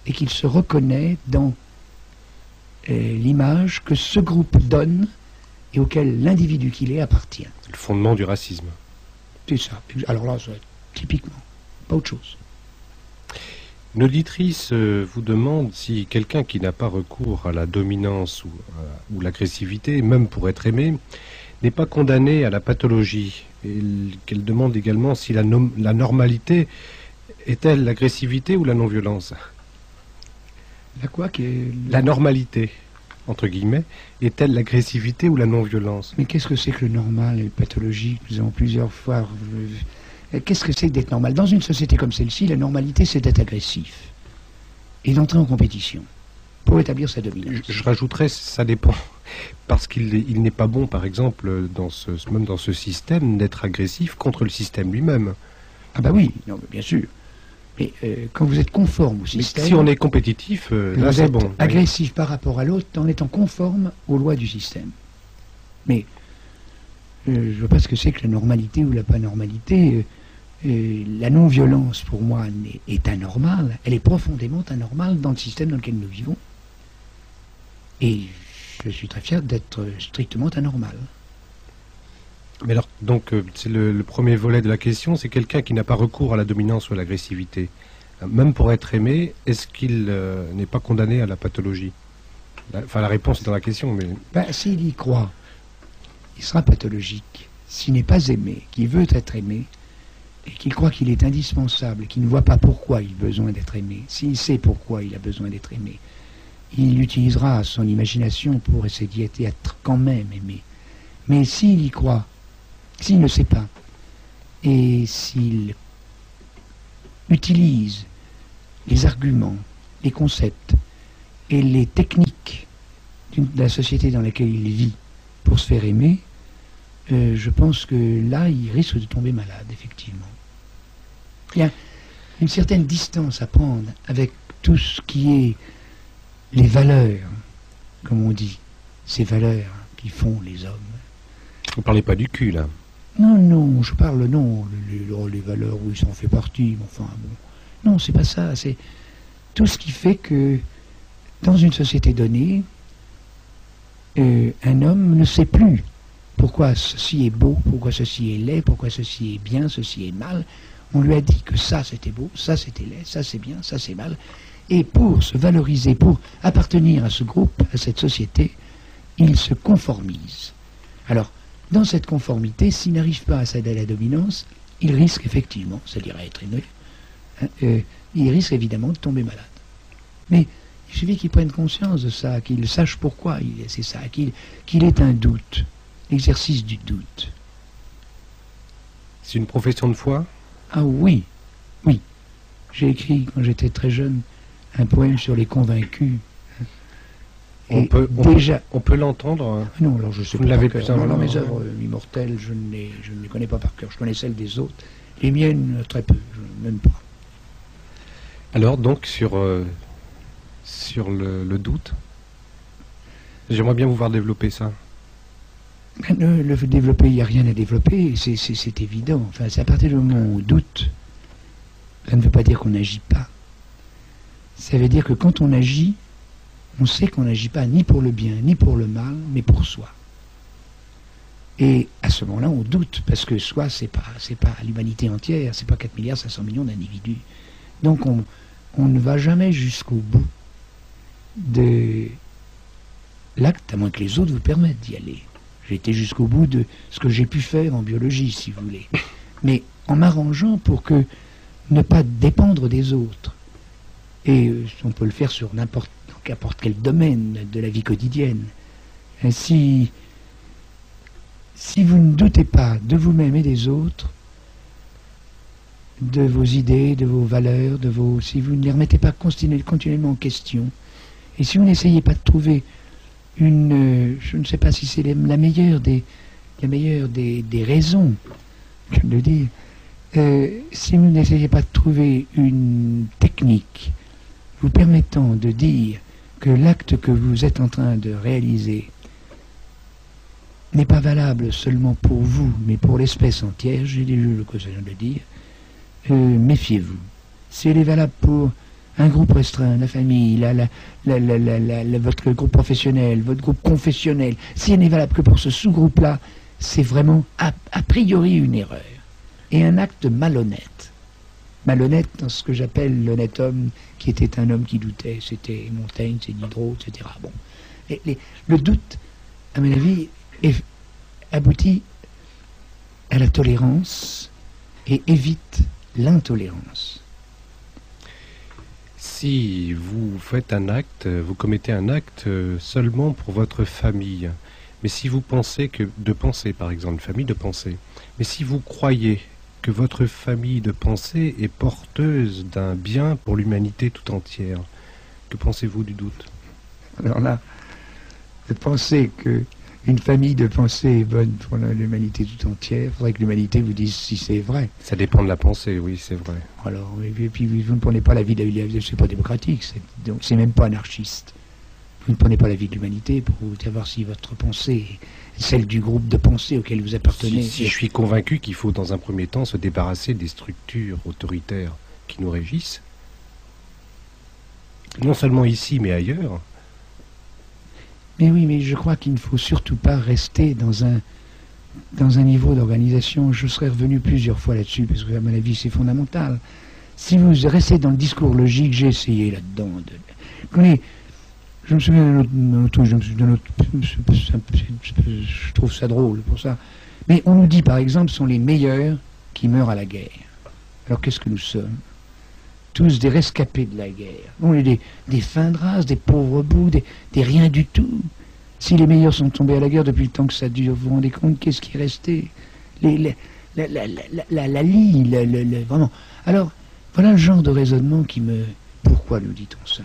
et qu'il se reconnaît dans l'image que ce groupe donne et auquel l'individu qu'il est appartient.
Le fondement du racisme.
C'est ça. Alors là, ça, typiquement, pas autre chose.
Une auditrice vous demande si quelqu'un qui n'a pas recours à la dominance ou l'agressivité, même pour être aimé, n'est pas condamné à la pathologie. Et qu'elle demande également si la normalité est-elle l'agressivité ou la non-violence?
La quoi qui est...
La normalité, entre guillemets, est-elle l'agressivité ou la non-violence?
Mais qu'est-ce que c'est que le normal et le pathologique? Nous avons plusieurs fois... Qu'est-ce que c'est d'être normal? Dans une société comme celle-ci, la normalité, c'est d'être agressif et d'entrer en compétition pour établir sa dominance.
Je rajouterais, ça dépend. Parce qu'il n'est pas bon, par exemple, même dans ce système, d'être agressif contre le système lui-même.
Ah bah oui, non, bien sûr. Mais quand vous êtes conforme au système...
Mais si on est compétitif, là c'est bon.
Vous êtes agressif par rapport à l'autre en étant conforme aux lois du système. Mais je ne vois pas ce que c'est que la normalité ou la pas normalité. La non-violence, pour moi, est anormale. Elle est profondément anormale dans le système dans lequel nous vivons. Et je suis très fier d'être strictement anormal.
Mais alors, donc, c'est le premier volet de la question, c'est quelqu'un qui n'a pas recours à la dominance ou à l'agressivité. Même pour être aimé, est-ce qu'il n'est pas condamné à la pathologie? Enfin, la réponse est dans la question, mais...
Ben, s'il y croit, il sera pathologique. S'il n'est pas aimé, qu'il veut être aimé, et qu'il croit qu'il est indispensable, qu'il ne voit pas pourquoi il a besoin d'être aimé, s'il sait pourquoi il a besoin d'être aimé, il utilisera son imagination pour essayer d'être quand même aimé. Mais s'il y croit, s'il ne sait pas, et s'il utilise les arguments, les concepts et les techniques de la société dans laquelle il vit pour se faire aimer, je pense que là, il risque de tomber malade, effectivement. Il y a une certaine distance à prendre avec tout ce qui est les valeurs, comme on dit, ces valeurs qui font les hommes.
Vous ne parlez pas du cul, là?
Non, non, je parle, non, les valeurs, oui, ça en fait partie, mais enfin, bon. Non, c'est pas ça, c'est tout ce qui fait que, dans une société donnée, un homme ne sait plus pourquoi ceci est beau, pourquoi ceci est laid, pourquoi ceci est bien, ceci est mal. On lui a dit que ça c'était beau, ça c'était laid, ça c'est bien, ça c'est mal. Et pour se valoriser, pour appartenir à ce groupe, à cette société, il se conformise. Alors, dans cette conformité, s'il n'arrive pas à céder à la dominance, il risque effectivement, c'est-à-dire à être aimé, il risque évidemment de tomber malade. Mais il suffit qu'il prenne conscience de ça, qu'il sache pourquoi c'est ça, qu'il ait un doute, l'exercice du doute.
C'est une profession de foi?
Ah oui, oui. J'ai écrit, quand j'étais très jeune, un poème sur les convaincus.
On peut l'entendre.
Non, alors je sais
pas.
Dans mes œuvres immortelles, je ne les connais pas par cœur. Je connais celles des autres. Les miennes, très peu. Je n'aime pas.
Alors, donc, sur le doute, j'aimerais bien vous voir développer ça.
Le développer, il n'y a rien à développer, c'est évident. Enfin, c'est à partir du moment où on doute, ça ne veut pas dire qu'on n'agit pas. Ça veut dire que quand on agit, on sait qu'on n'agit pas ni pour le bien, ni pour le mal, mais pour soi. Et à ce moment-là, on doute, parce que soi, c'est pas l'humanité entière, c'est pas 4,5 milliards d'individus. Donc on ne va jamais jusqu'au bout de l'acte, à moins que les autres vous permettent d'y aller. J'ai été jusqu'au bout de ce que j'ai pu faire en biologie, si vous voulez. Mais en m'arrangeant pour que ne pas dépendre des autres. Et on peut le faire sur n'importe quel domaine de la vie quotidienne. Si vous ne doutez pas de vous-même et des autres, de vos idées, de vos valeurs, si vous ne les remettez pas continuellement en question, et si vous n'essayez pas de trouver je ne sais pas si c'est la meilleure des raisons, je veux dire, si vous n'essayez pas de trouver une technique vous permettant de dire que l'acte que vous êtes en train de réaliser n'est pas valable seulement pour vous, mais pour l'espèce entière, j'ai déjà eu l'occasion de le dire, méfiez-vous. Si elle est valable pour un groupe restreint, la famille, votre groupe professionnel, votre groupe confessionnel, si elle n'est valable que pour ce sous-groupe-là, c'est vraiment a priori une erreur. Et un acte malhonnête. Malhonnête dans ce que j'appelle l'honnête homme, qui était un homme qui doutait. C'était Montaigne, c'est Diderot, etc. Bon. Le doute, à mon avis, aboutit à la tolérance et évite l'intolérance.
Si vous faites un acte, vous commettez un acte seulement pour votre famille, mais si vous pensez par exemple, famille de pensée, mais si vous croyez que votre famille de pensée est porteuse d'un bien pour l'humanité tout entière, que pensez-vous du doute?
Alors là, de penser qu'une famille de pensée est bonne pour l'humanité tout entière, il faudrait que l'humanité vous dise si c'est vrai.
Ça dépend de la pensée, oui, c'est vrai.
Alors, et puis vous ne prenez pas la vie de l'humanité, c'est pas démocratique, c'est même pas anarchiste. Vous ne prenez pas la vie de l'humanité pour savoir si votre pensée est celle du groupe de pensée auquel vous appartenez.
Si je suis convaincu qu'il faut dans un premier temps se débarrasser des structures autoritaires qui nous régissent, non seulement ici mais ailleurs.
Mais oui, mais je crois qu'il ne faut surtout pas rester dans un niveau d'organisation. Je serais revenu plusieurs fois là-dessus, parce que à mon avis c'est fondamental. Si vous restez dans le discours logique, j'ai essayé là-dedans. Je me souviens je trouve ça drôle pour ça. Mais on nous dit par exemple, ce sont les meilleurs qui meurent à la guerre. Alors qu'est-ce que nous sommes? Tous des rescapés de la guerre. On est des fins de race, des pauvres bouts, des rien du tout. Si les meilleurs sont tombés à la guerre depuis le temps que ça dure, vous vous rendez compte qu'est-ce qui est resté? La lie, vraiment. Alors, voilà le genre de raisonnement qui me... Pourquoi nous dit-on ça?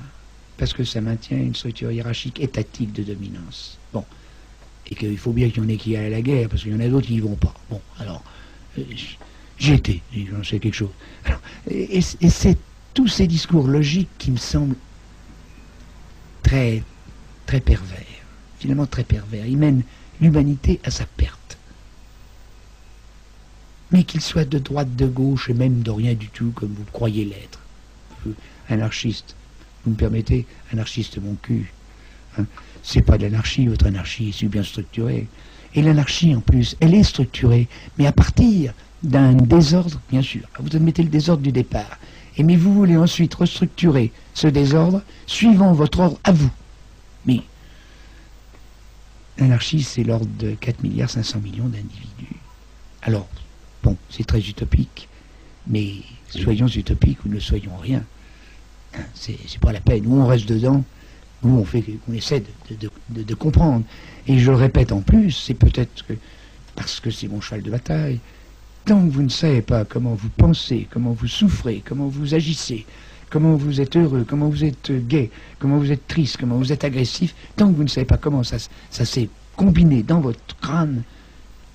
Parce que ça maintient une structure hiérarchique étatique de dominance. Bon. Et qu'il faut bien qu'il y en ait qui aillent à la guerre, parce qu'il y en a d'autres qui n'y vont pas. Bon, alors, j'y étais, j'en sais quelque chose. Alors, et c'est tous ces discours logiques qui me semblent très, très pervers. Finalement très pervers. Ils mènent l'humanité à sa perte. Mais qu'ils soient de droite, de gauche, et même de rien du tout, comme vous croyez l'être. Anarchiste. Vous me permettez, anarchiste mon cul. Hein, c'est pas de l'anarchie, votre anarchie, c'est bien structuré. Et l'anarchie, en plus, elle est structurée, mais à partir d'un désordre, bien sûr. Vous admettez le désordre du départ. Mais vous voulez ensuite restructurer ce désordre suivant votre ordre à vous. Mais l'anarchie, c'est l'ordre de 4,5 milliards d'individus. Alors, bon, c'est très utopique, mais soyons utopiques ou ne soyons rien. C'est pas la peine. Ou on reste dedans, ou on essaie de comprendre. Et je le répète en plus, c'est peut-être parce que c'est mon cheval de bataille. Tant que vous ne savez pas comment vous pensez, comment vous souffrez, comment vous agissez, comment vous êtes heureux, comment vous êtes gai, comment vous êtes triste, comment vous êtes agressif, tant que vous ne savez pas comment ça s'est combiné dans votre crâne,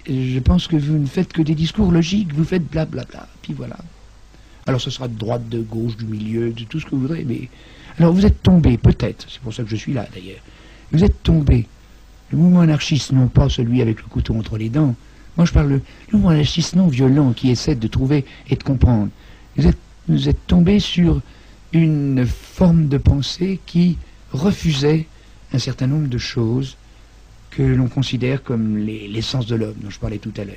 je pense que vous ne faites que des discours logiques, vous faites blablabla, puis voilà. Alors ce sera de droite, de gauche, du milieu, de tout ce que vous voudrez, mais... Alors vous êtes tombé, peut-être, c'est pour ça que je suis là d'ailleurs, vous êtes tombé Le mouvement anarchiste, non pas celui avec le couteau entre les dents. Moi, je parle le mouvement anarchiste non violent qui essaie de trouver et de comprendre. Vous êtes tombé sur une forme de pensée qui refusait un certain nombre de choses que l'on considère comme l'essence de l'homme, dont je parlais tout à l'heure.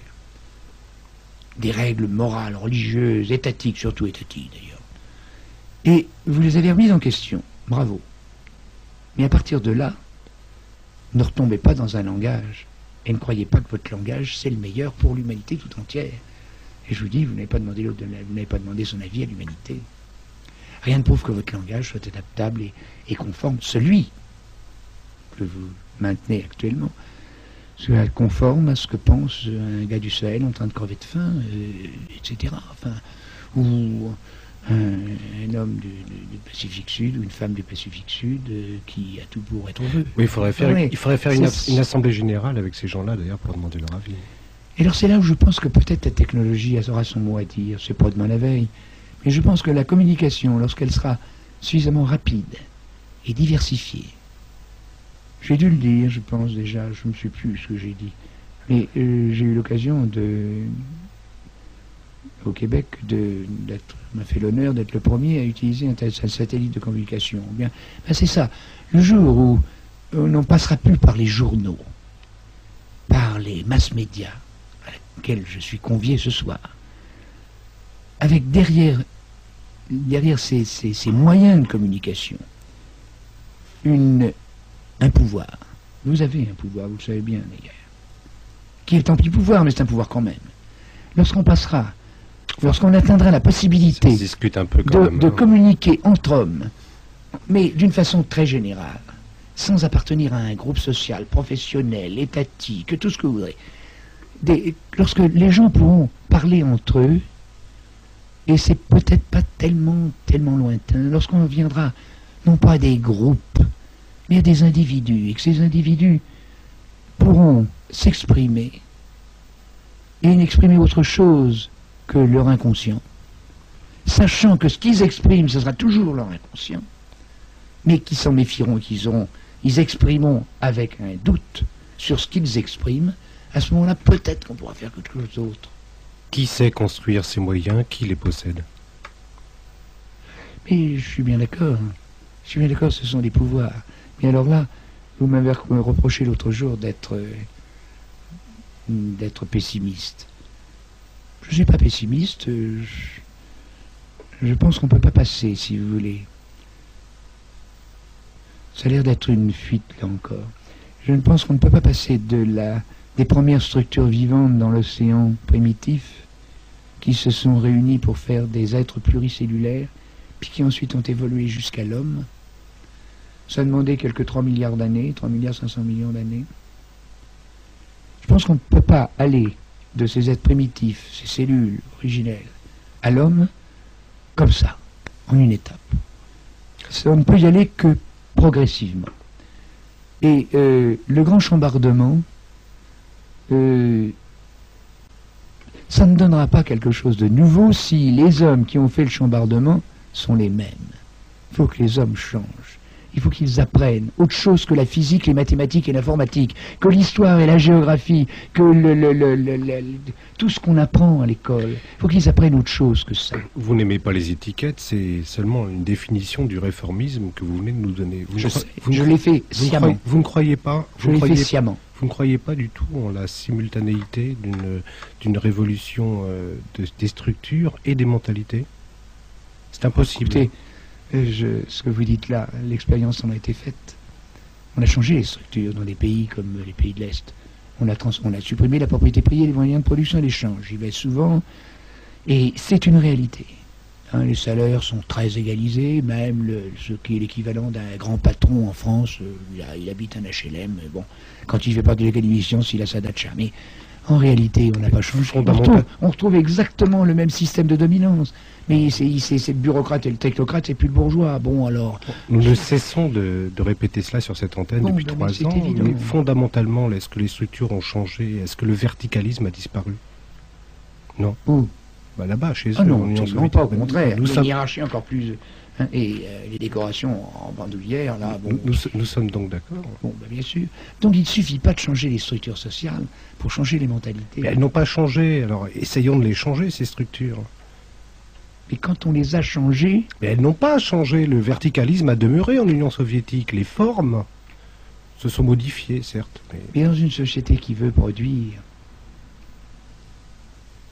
Des règles morales, religieuses, étatiques, surtout étatiques d'ailleurs. Et vous les avez remises en question. Bravo. Mais à partir de là, ne retombez pas dans un langage et ne croyez pas que votre langage c'est le meilleur pour l'humanité tout entière. Et je vous dis, vous n'avez pas demandé son avis à l'humanité. Rien ne prouve que votre langage soit adaptable et conforme. Celui que vous maintenez actuellement soit conforme à ce que pense un gars du Sahel en train de crever de faim, etc. Enfin, ou un homme du Pacifique Sud ou une femme du Pacifique Sud qui a tout pour être heureux.
Oui, il faudrait faire une assemblée générale avec ces gens-là, d'ailleurs, pour demander leur avis.
Et alors c'est là où je pense que peut-être la technologie aura son mot à dire. C'est pas demain la veille. Mais je pense que la communication, lorsqu'elle sera suffisamment rapide et diversifiée, j'ai dû le dire, je pense déjà, je ne me suis plus ce que j'ai dit, mais j'ai eu l'occasion au Québec, m'a fait l'honneur d'être le premier à utiliser un satellite de communication. Bien, c'est ça. Le jour où on n'en passera plus par les journaux, par les mass médias, auxquels je suis convié ce soir, avec derrière ces moyens de communication, un pouvoir. Vous avez un pouvoir, vous le savez bien d'ailleurs, qui est un petit pouvoir, mais c'est un pouvoir quand même. Lorsqu'on atteindra la possibilité de communiquer entre hommes, mais d'une façon très générale, sans appartenir à un groupe social, professionnel, étatique, tout ce que vous voudrez, lorsque les gens pourront parler entre eux, et c'est peut-être pas tellement lointain, lorsqu'on viendra non pas à des groupes, mais à des individus, et que ces individus pourront s'exprimer, et n'exprimer autre chose que leur inconscient, sachant que ce qu'ils expriment, ce sera toujours leur inconscient, mais qui s'en méfieront, ils exprimeront avec un doute sur ce qu'ils expriment. À ce moment-là, peut-être qu'on pourra faire quelque chose d'autre.
Qui sait construire ces moyens? Qui les possède?
Mais je suis bien d'accord. Je suis bien d'accord, ce sont des pouvoirs. Mais alors là, vous m'avez reproché l'autre jour d'être pessimiste. Je ne suis pas pessimiste. Je pense qu'on ne peut pas passer, si vous voulez. Ça a l'air d'être une fuite, là encore. Je ne pense qu'on ne peut pas passer des premières structures vivantes dans l'océan primitif qui se sont réunies pour faire des êtres pluricellulaires, puis qui ensuite ont évolué jusqu'à l'homme. Ça a demandé quelques 3 milliards d'années, 3 milliards 500 millions d'années. Je pense qu'on ne peut pas aller de ces êtres primitifs, ces cellules originelles, à l'homme, comme ça, en une étape. On ne peut y aller que progressivement. Et le grand chambardement, ça ne donnera pas quelque chose de nouveau si les hommes qui ont fait le chambardement sont les mêmes. Il faut que les hommes changent. Il faut qu'ils apprennent autre chose que la physique, les mathématiques et l'informatique, que l'histoire et la géographie, que tout ce qu'on apprend à l'école. Il faut qu'ils apprennent autre chose que ça.
Vous n'aimez pas les étiquettes, c'est seulement une définition du réformisme que vous venez de nous donner.
Je l'ai fait sciemment.
Vous ne croyez pas?
Je l'ai fait sciemment.
Vous ne croyez pas du tout en la simultanéité d'une révolution des structures et des mentalités? C'est impossible.
Écoutez, ce que vous dites là, l'expérience en a été faite. On a changé les structures dans des pays comme les pays de l'Est. On a supprimé la propriété privée, les moyens de production et l'échange. J'y vais souvent. Et c'est une réalité. Hein, les salaires sont très égalisés. Même ce qui est l'équivalent d'un grand patron en France, il habite un HLM. Bon, quand il fait partie de l'émission, s'il a sa dacha. Mais en réalité, on n'a pas changé. On retrouve exactement le même système de dominance. Mais c'est le bureaucrate et le technocrate, c'est plus le bourgeois. Bon, alors...
Nous ne cessons de répéter cela sur cette antenne depuis 3 ans.
Évident.
Mais fondamentalement, est-ce que les structures ont changé? Est-ce que le verticalisme a disparu? Non.
Où?
Bah, là-bas, chez eux.
Ah non, absolument pas, au contraire.
Nous
sommes... Une hiérarchie encore plus... Hein, et les décorations en bandoulière, là, bon...
Nous sommes donc d'accord.
Bon, ben, bien sûr. Donc il ne suffit pas de changer les structures sociales pour changer les mentalités.
Mais elles n'ont pas changé, alors essayons de les changer, ces structures.
Mais quand on les a changées...
Mais elles n'ont pas changé, le verticalisme a demeuré en Union soviétique, les formes se sont modifiées, certes.
Mais dans une société qui veut produire,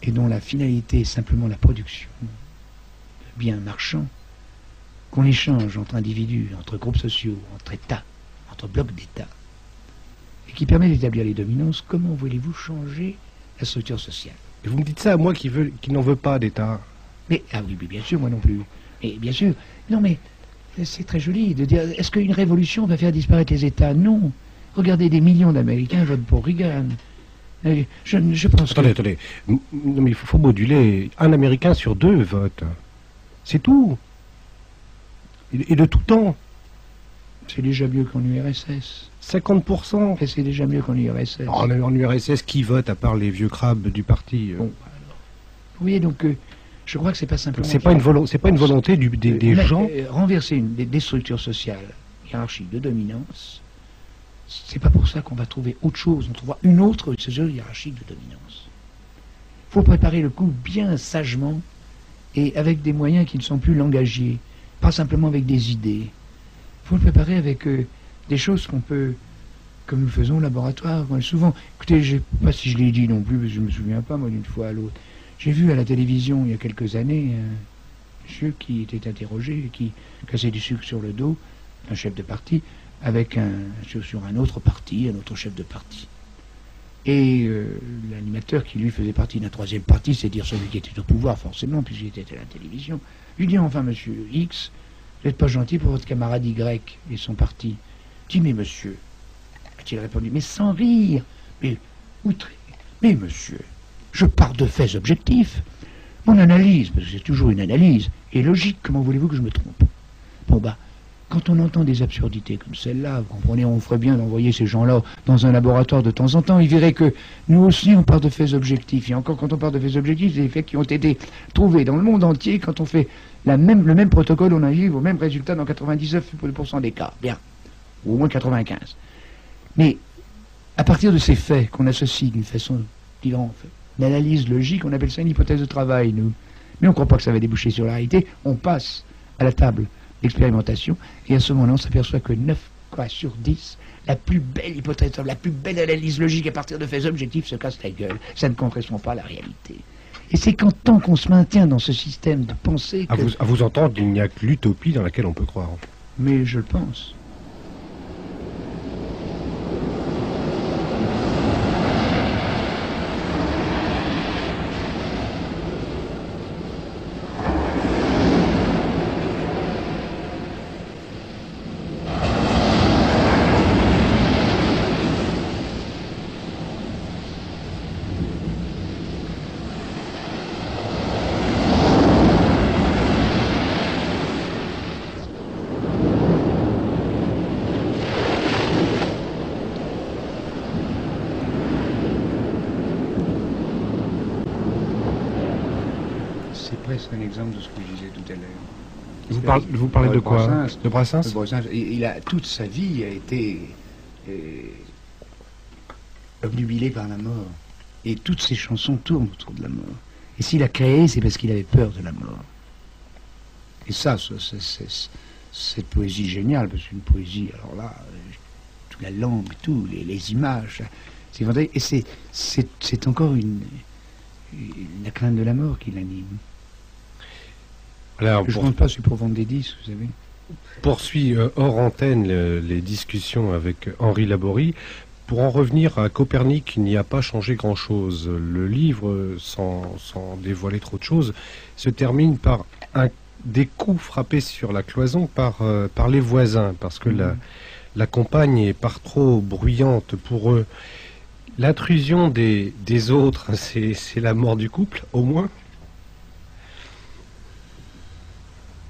et dont la finalité est simplement la production de biens marchands, qu'on échange entre individus, entre groupes sociaux, entre États, entre blocs d'États, et qui permet d'établir les dominances, comment voulez-vous changer la structure sociale?
Et vous me dites ça à moi qui n'en veux pas d'État.
Mais, ah oui, bien sûr, moi non plus. Et bien sûr, non mais, c'est très joli de dire, est-ce qu'une révolution va faire disparaître les États? Non. Regardez, des millions d'Américains votent pour Reagan. Je pense
Attendez. Non, mais il faut moduler. Un Américain sur 2 vote. C'est tout. Et de tout temps.
C'est déjà mieux qu'en URSS.
50%.
Et c'est déjà mieux qu'en URSS.
En URSS, qui vote à part les vieux crabes du parti?
Bon, alors. Vous voyez, donc, je crois que c'est pas simplement...
C'est pas une volonté des gens.
Renverser des structures sociales, hiérarchiques de dominance, c'est pas pour ça qu'on va trouver autre chose. On trouvera une autre hiérarchique de dominance. Il faut préparer le coup bien sagement et avec des moyens qui ne sont plus langagiers, pas simplement avec des idées. Il faut le préparer avec des choses qu'on peut, comme nous le faisons au laboratoire. Souvent, écoutez, je ne sais pas si je l'ai dit non plus, parce que je ne me souviens pas, moi, d'une fois à l'autre. J'ai vu à la télévision, il y a quelques années, un monsieur qui était interrogé, qui cassait du sucre sur le dos, un chef de parti, avec sur un autre parti, un autre chef de parti. Et l'animateur qui lui faisait partie d'un troisième parti, c'est-à-dire celui qui était au pouvoir forcément, puisqu'il était à la télévision, lui dit enfin, monsieur X, vous n'êtes pas gentil pour votre camarade Y et son parti. Dit, mais monsieur, a-t-il répondu, mais sans rire, mais outré, mais monsieur, je pars de faits objectifs. Mon analyse, parce que c'est toujours une analyse, est logique, comment voulez-vous que je me trompe? Bon bah, quand on entend des absurdités comme celle-là, vous comprenez, on ferait bien d'envoyer ces gens-là dans un laboratoire de temps en temps. Ils verraient que nous aussi, on part de faits objectifs. Et encore, quand on part de faits objectifs, c'est des faits qui ont été trouvés dans le monde entier. Quand on fait le même protocole, on arrive au même résultat dans 99% des cas. Bien. Ou au moins 95. Mais, à partir de ces faits qu'on associe d'une façon différente, une analyse logique, on appelle ça une hypothèse de travail, nous. Mais on ne croit pas que ça va déboucher sur la réalité. On passe à la table d'expérimentation, et à ce moment-là, on s'aperçoit que 9 cas sur 10, la plus belle hypothèse, la plus belle analyse logique à partir de faits objectifs se casse la gueule. Ça ne correspond pas à la réalité. Et c'est qu'en tant qu'on se maintient dans ce système de pensée que...
À vous entendre, il n'y a que l'utopie dans laquelle on peut croire.
Mais je le pense. C'est un exemple de ce que je disais tout à l'heure.
Vous parlez de quoi? De Brassens?
De Brassens. Il a, toute sa vie a été obnubilé par la mort. Et toutes ses chansons tournent autour de la mort. Et s'il a créé, c'est parce qu'il avait peur de la mort. Et ça, cette poésie géniale, parce qu'une poésie, alors là, toute la langue, tout, les images, c'est vrai. Et c'est encore la crainte de la mort qui l'anime. Alors, je ne compte pas sur pour vendre des disques, vous savez.
Poursuit hors antenne les discussions avec Henri Laborie. Pour en revenir à Copernic, il n'y a pas changé grand-chose. Le livre, sans dévoiler trop de choses, se termine par des coups frappés sur la cloison par les voisins, parce que la compagne est par trop bruyante pour eux. L'intrusion des autres, c'est la mort du couple, au moins.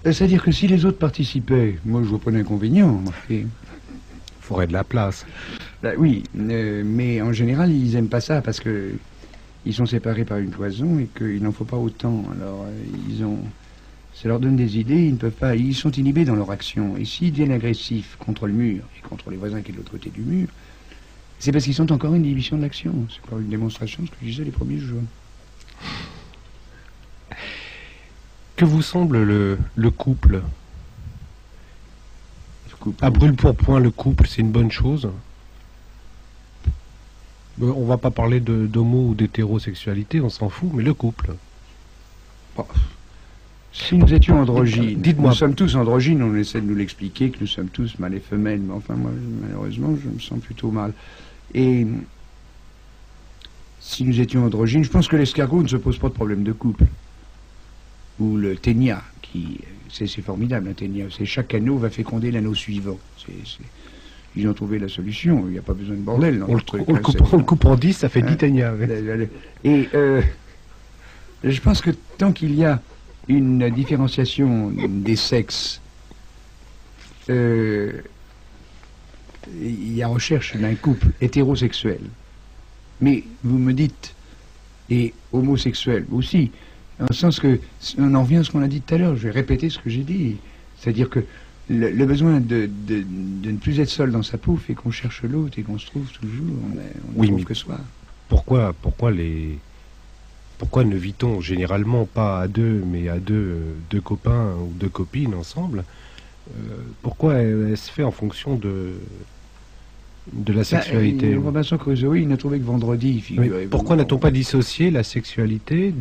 C'est-à-dire que si les autres participaient, moi je vois pas d'inconvénient.
Il faudrait de la place.
Ben oui, mais en général ils aiment pas ça parce que ils sont séparés par une cloison et qu'il n'en faut pas autant. Alors, ça leur donne des idées, ils ne peuvent pas, ils sont inhibés dans leur action. Et s'ils deviennent agressifs contre le mur et contre les voisins qui sont de l'autre côté du mur, c'est parce qu'ils sont encore en inhibition de l'action. C'est encore une démonstration de ce que je disais les premiers jours.
Que vous semble le couple? À brûle-pourpoint, le couple, c'est une bonne chose? On va pas parler d'homo ou d'hétérosexualité, on s'en fout, mais le couple.
Bon. Si nous étions androgynes,
dites-moi.
Nous sommes tous androgynes, on essaie de nous l'expliquer, que nous sommes tous mâles et femelles, mais enfin, moi, malheureusement, je me sens plutôt mal. Et si nous étions androgynes, je pense que l'escargot ne se pose pas de problème de couple. Ou le ténia, c'est formidable, un ténia. C'est chaque anneau va féconder l'anneau suivant. Ils ont trouvé la solution, il n'y a pas besoin de bordel.
On le coupe en 10, ça fait 10 ténias.
Et je pense que tant qu'il y a une différenciation des sexes, il y a recherche d'un couple hétérosexuel. Mais vous me dites, et homosexuel aussi, dans le sens que, on en revient à ce qu'on a dit tout à l'heure, je vais répéter ce que j'ai dit, c'est-à-dire que le besoin de ne plus être seul dans sa peau fait qu'on cherche l'autre et qu'on se trouve toujours, on ne trouve que soi.
Pourquoi ne vit-on généralement pas à deux, mais à deux copains ou deux copines ensemble? Pourquoi elle se fait en fonction de la sexualité?
Robinson Crusoe, il n'a trouvé que vendredi, figurez-vous.
Pourquoi n'a-t-on pas dissocié la sexualité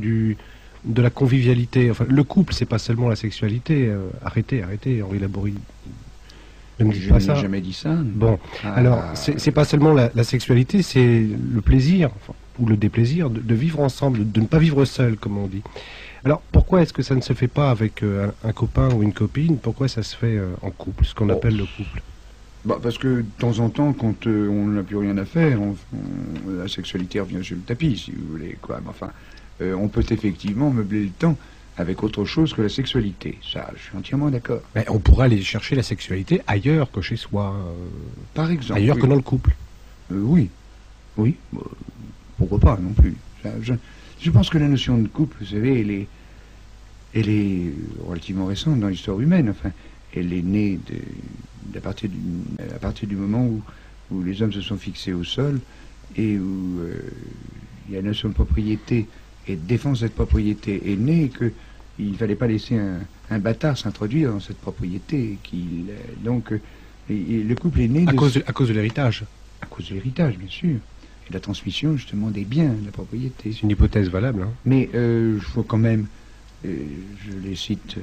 de la convivialité? Enfin, le couple, c'est pas seulement la sexualité. Arrêtez, Henri Laborie.
Je n'ai jamais dit ça.
Bon, alors, c'est pas seulement la sexualité, c'est le plaisir, ou le déplaisir, de vivre ensemble, de ne pas vivre seul, comme on dit. Alors, pourquoi est-ce que ça ne se fait pas avec un copain ou une copine? Pourquoi ça se fait en couple, ce qu'on appelle le couple?
Parce que de temps en temps, quand on n'a plus rien à faire, la sexualité revient sur le tapis, si vous voulez, quoi. Enfin, on peut effectivement meubler le temps avec autre chose que la sexualité. Ça, je suis entièrement d'accord.
Mais on pourrait aller chercher la sexualité ailleurs que chez soi.
Par exemple.
Ailleurs que dans le couple.
Oui. Pourquoi pas non plus. Je pense que la notion de couple, vous savez, elle est relativement récente dans l'histoire humaine. Enfin, elle est née à partir du moment où les hommes se sont fixés au sol et où il y a la notion de propriété et de défense de cette propriété est née, qu'il ne fallait pas laisser un bâtard s'introduire dans cette propriété. Donc, le couple est né...
À cause de l'héritage.
À cause de l'héritage, bien sûr. Et de la transmission, justement, des biens, de la propriété.
C'est une hypothèse valable. Hein.
Mais je vois quand même... je les cite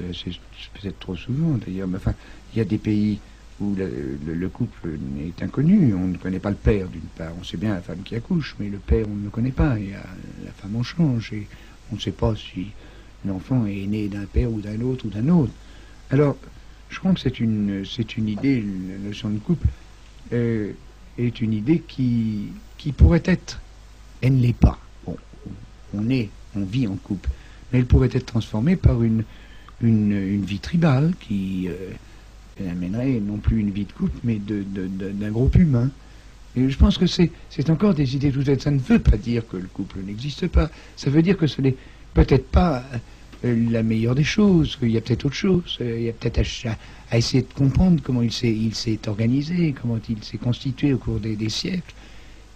peut-être trop souvent, d'ailleurs, mais enfin, il y a des pays où le couple est inconnu, on ne connaît pas le père d'une part, on sait bien la femme qui accouche, mais le père on ne le connaît pas, et la femme en change, et on ne sait pas si l'enfant est né d'un père ou d'un autre Alors, je crois que c'est une idée, la notion de couple est une idée qui pourrait être, elle ne l'est pas. Bon, on vit en couple, mais elle pourrait être transformée par une vie tribale qui amènerait non plus une vie de couple, mais d'un groupe humain. Et je pense que c'est encore des idées tout faites. Ça ne veut pas dire que le couple n'existe pas. Ça veut dire que ce n'est peut-être pas la meilleure des choses, qu'il y a peut-être autre chose. Il y a peut-être à essayer de comprendre comment il s'est organisé, comment il s'est constitué au cours des siècles,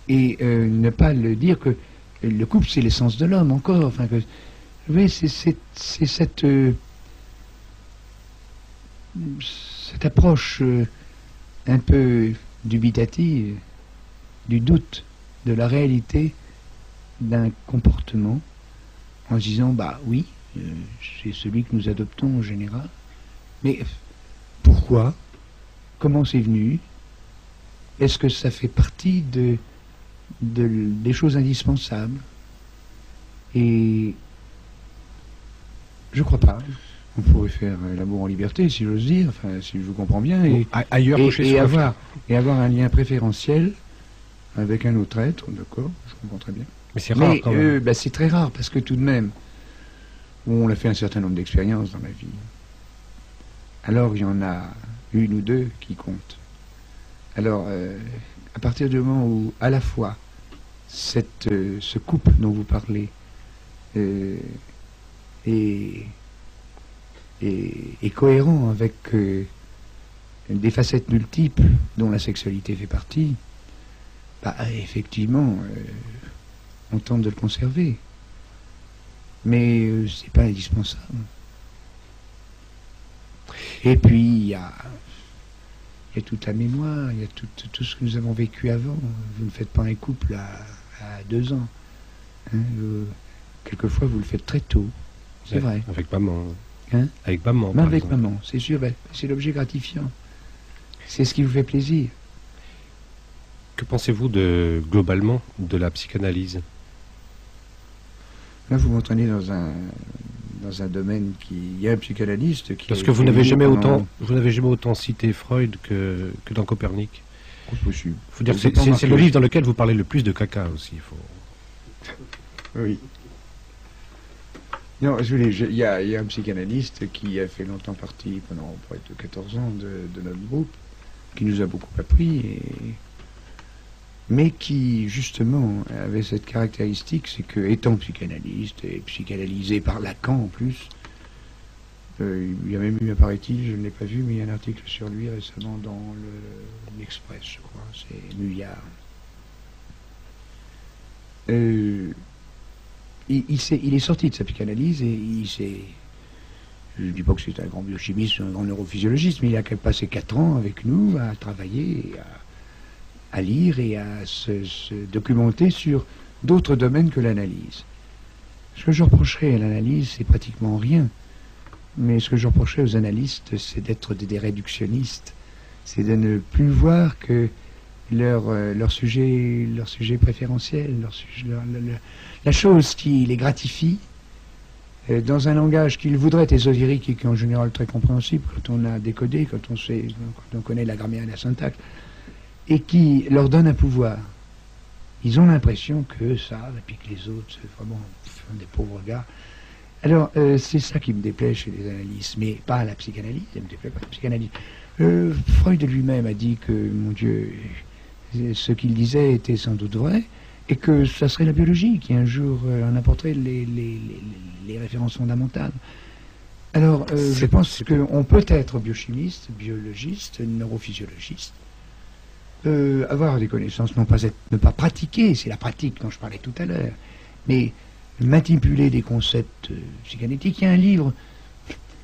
et ne pas le dire que le couple c'est l'essence de l'homme encore. Enfin, vous voyez, c'est cette approche un peu dubitative du doute de la réalité d'un comportement en se disant oui, c'est celui que nous adoptons en général, mais pourquoi, comment c'est venu, est-ce que ça fait partie des choses indispensables? Et je crois pas. On pourrait faire l'amour en liberté, si j'ose dire, enfin, si je vous comprends bien, et avoir un lien préférentiel avec un autre être, d'accord, je comprends très bien.
Mais c'est rare quand même.
C'est très rare, parce que tout de même, on a fait un certain nombre d'expériences dans la vie. Alors il y en a une ou deux qui comptent. Alors, à partir du moment où, à la fois, ce couple dont vous parlez est cohérent avec des facettes multiples dont la sexualité fait partie, bah, effectivement, on tente de le conserver. Mais c'est pas indispensable. Et puis, il y a toute la mémoire, il y a tout ce que nous avons vécu avant. Vous ne faites pas un couple à 2 ans. Hein, quelquefois, vous le faites très tôt. C'est vrai.
Avec maman.
Hein?
Avec maman.
Mais avec maman, c'est sûr. Ben, c'est l'objet gratifiant. C'est ce qui vous fait plaisir.
Que pensez-vous globalement de la psychanalyse?
Là, vous m'entraînez dans un domaine qui... Il y a un psychanalyste qui...
Parce que vous n'avez jamais autant cité Freud que dans Copernic.
C'est possible.
Faut dire que c'est le livre dans lequel vous parlez le plus de caca aussi.
Oui. Non, il y a un psychanalyste qui a fait longtemps partie, pendant près de 14 ans, de notre groupe, qui nous a beaucoup appris, mais qui, justement, avait cette caractéristique, c'est que, étant psychanalyste, et psychanalysé par Lacan en plus, il y a même eu, paraît-il, je ne l'ai pas vu, mais il y a un article sur lui récemment dans l'Express, je crois, c'est Nuillard. Il est sorti de sa psychanalyse et je ne dis pas que c'est un grand biochimiste, un grand neurophysiologiste, mais il a passé 4 ans avec nous à travailler, à lire et à se documenter sur d'autres domaines que l'analyse. Ce que je reprocherais à l'analyse, c'est pratiquement rien. Mais ce que je reprocherais aux analystes, c'est d'être des réductionnistes. C'est de ne plus voir que leur sujet préférentiel, la chose qui les gratifie, dans un langage qu'ils voudraient ésotérique et qui est en général très compréhensible quand on a décodé, quand on connaît la grammaire et la syntaxe, et qui leur donne un pouvoir. Ils ont l'impression que ça, et puis que les autres, c'est vraiment des pauvres gars. Alors, c'est ça qui me déplaît chez les analystes, mais pas à la psychanalyse, ça me déplaît pas à la psychanalyse. Freud lui-même a dit que, mon Dieu, ce qu'il disait était sans doute vrai, et que ça serait la biologie qui un jour en apporterait les références fondamentales. Alors, je pense qu'on peut être biochimiste, biologiste, neurophysiologiste, avoir des connaissances, ne pas pratiquer, c'est la pratique dont je parlais tout à l'heure, mais manipuler des concepts psychanalytiques. Il y a un livre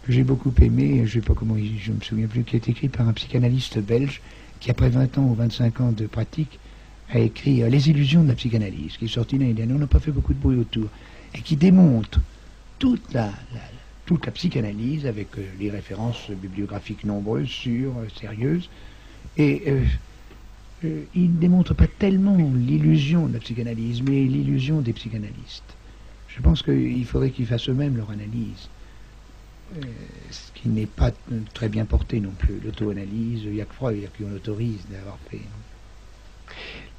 que j'ai beaucoup aimé, je ne sais pas comment, je me souviens plus, qui est écrit par un psychanalyste belge qui, après 20 ans ou 25 ans de pratique, a écrit Les illusions de la psychanalyse, qui est sorti l'année dernière. On n'a pas fait beaucoup de bruit autour, et qui démontre toute la psychanalyse avec les références bibliographiques nombreuses, sûres, sérieuses, et il ne démontre pas tellement l'illusion de la psychanalyse, mais l'illusion des psychanalystes. Je pense qu'il faudrait qu'ils fassent eux-mêmes leur analyse, ce qui n'est pas très bien porté non plus. L'auto-analyse, il n'y a que Freud qui on autorise d'avoir fait.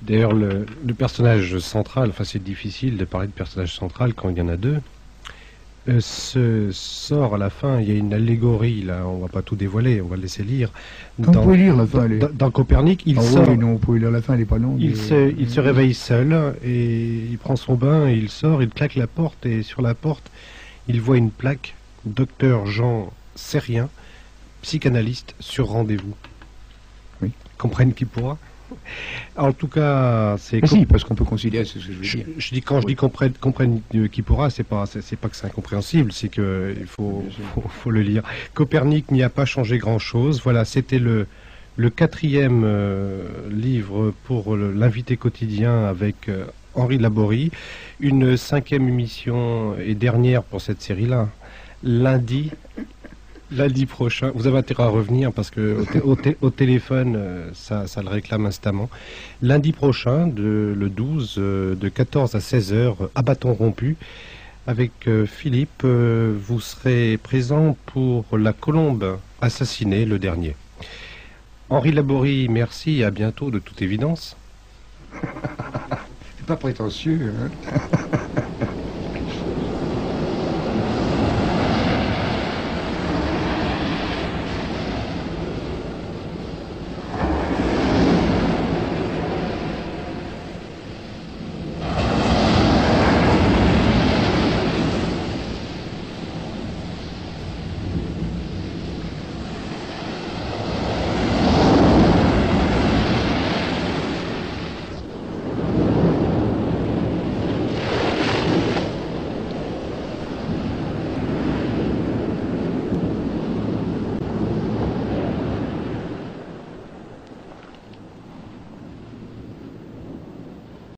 D'ailleurs, le personnage central, enfin c'est difficile de parler de personnage central quand il y en a 2, sort à la fin, il y a une allégorie, là, on va pas tout dévoiler, on va le laisser lire.
Vous pouvez lire la fin.
Dans Copernic, il sort...
Oui, non, vous pouvez lire la fin, elle n'est pas longue.
Il se réveille seul, et il prend son bain, et il sort, il claque la porte, et sur la porte, il voit une plaque, Docteur Jean Sérien, psychanalyste sur rendez-vous.
Oui.
Comprenne qui pourra. En tout cas, c'est...
Si, parce qu'on peut considérer ce que je veux dire.
Je dis comprenne qui pourra, c'est pas que c'est incompréhensible, c'est que il faut le lire. Copernic n'y a pas changé grand-chose. Voilà, c'était le 4e livre pour l'invité quotidien avec Henri Laborie. Une 5e émission et dernière pour cette série-là. Lundi prochain, vous avez intérêt à revenir parce que au téléphone, ça le réclame instamment. Lundi prochain, le 12, de 14 à 16 heures, à bâton rompu, avec Philippe, vous serez présent pour La Colombe assassinée, le dernier. Henri Laborie, merci et à bientôt de toute évidence.
C'est pas prétentieux, hein.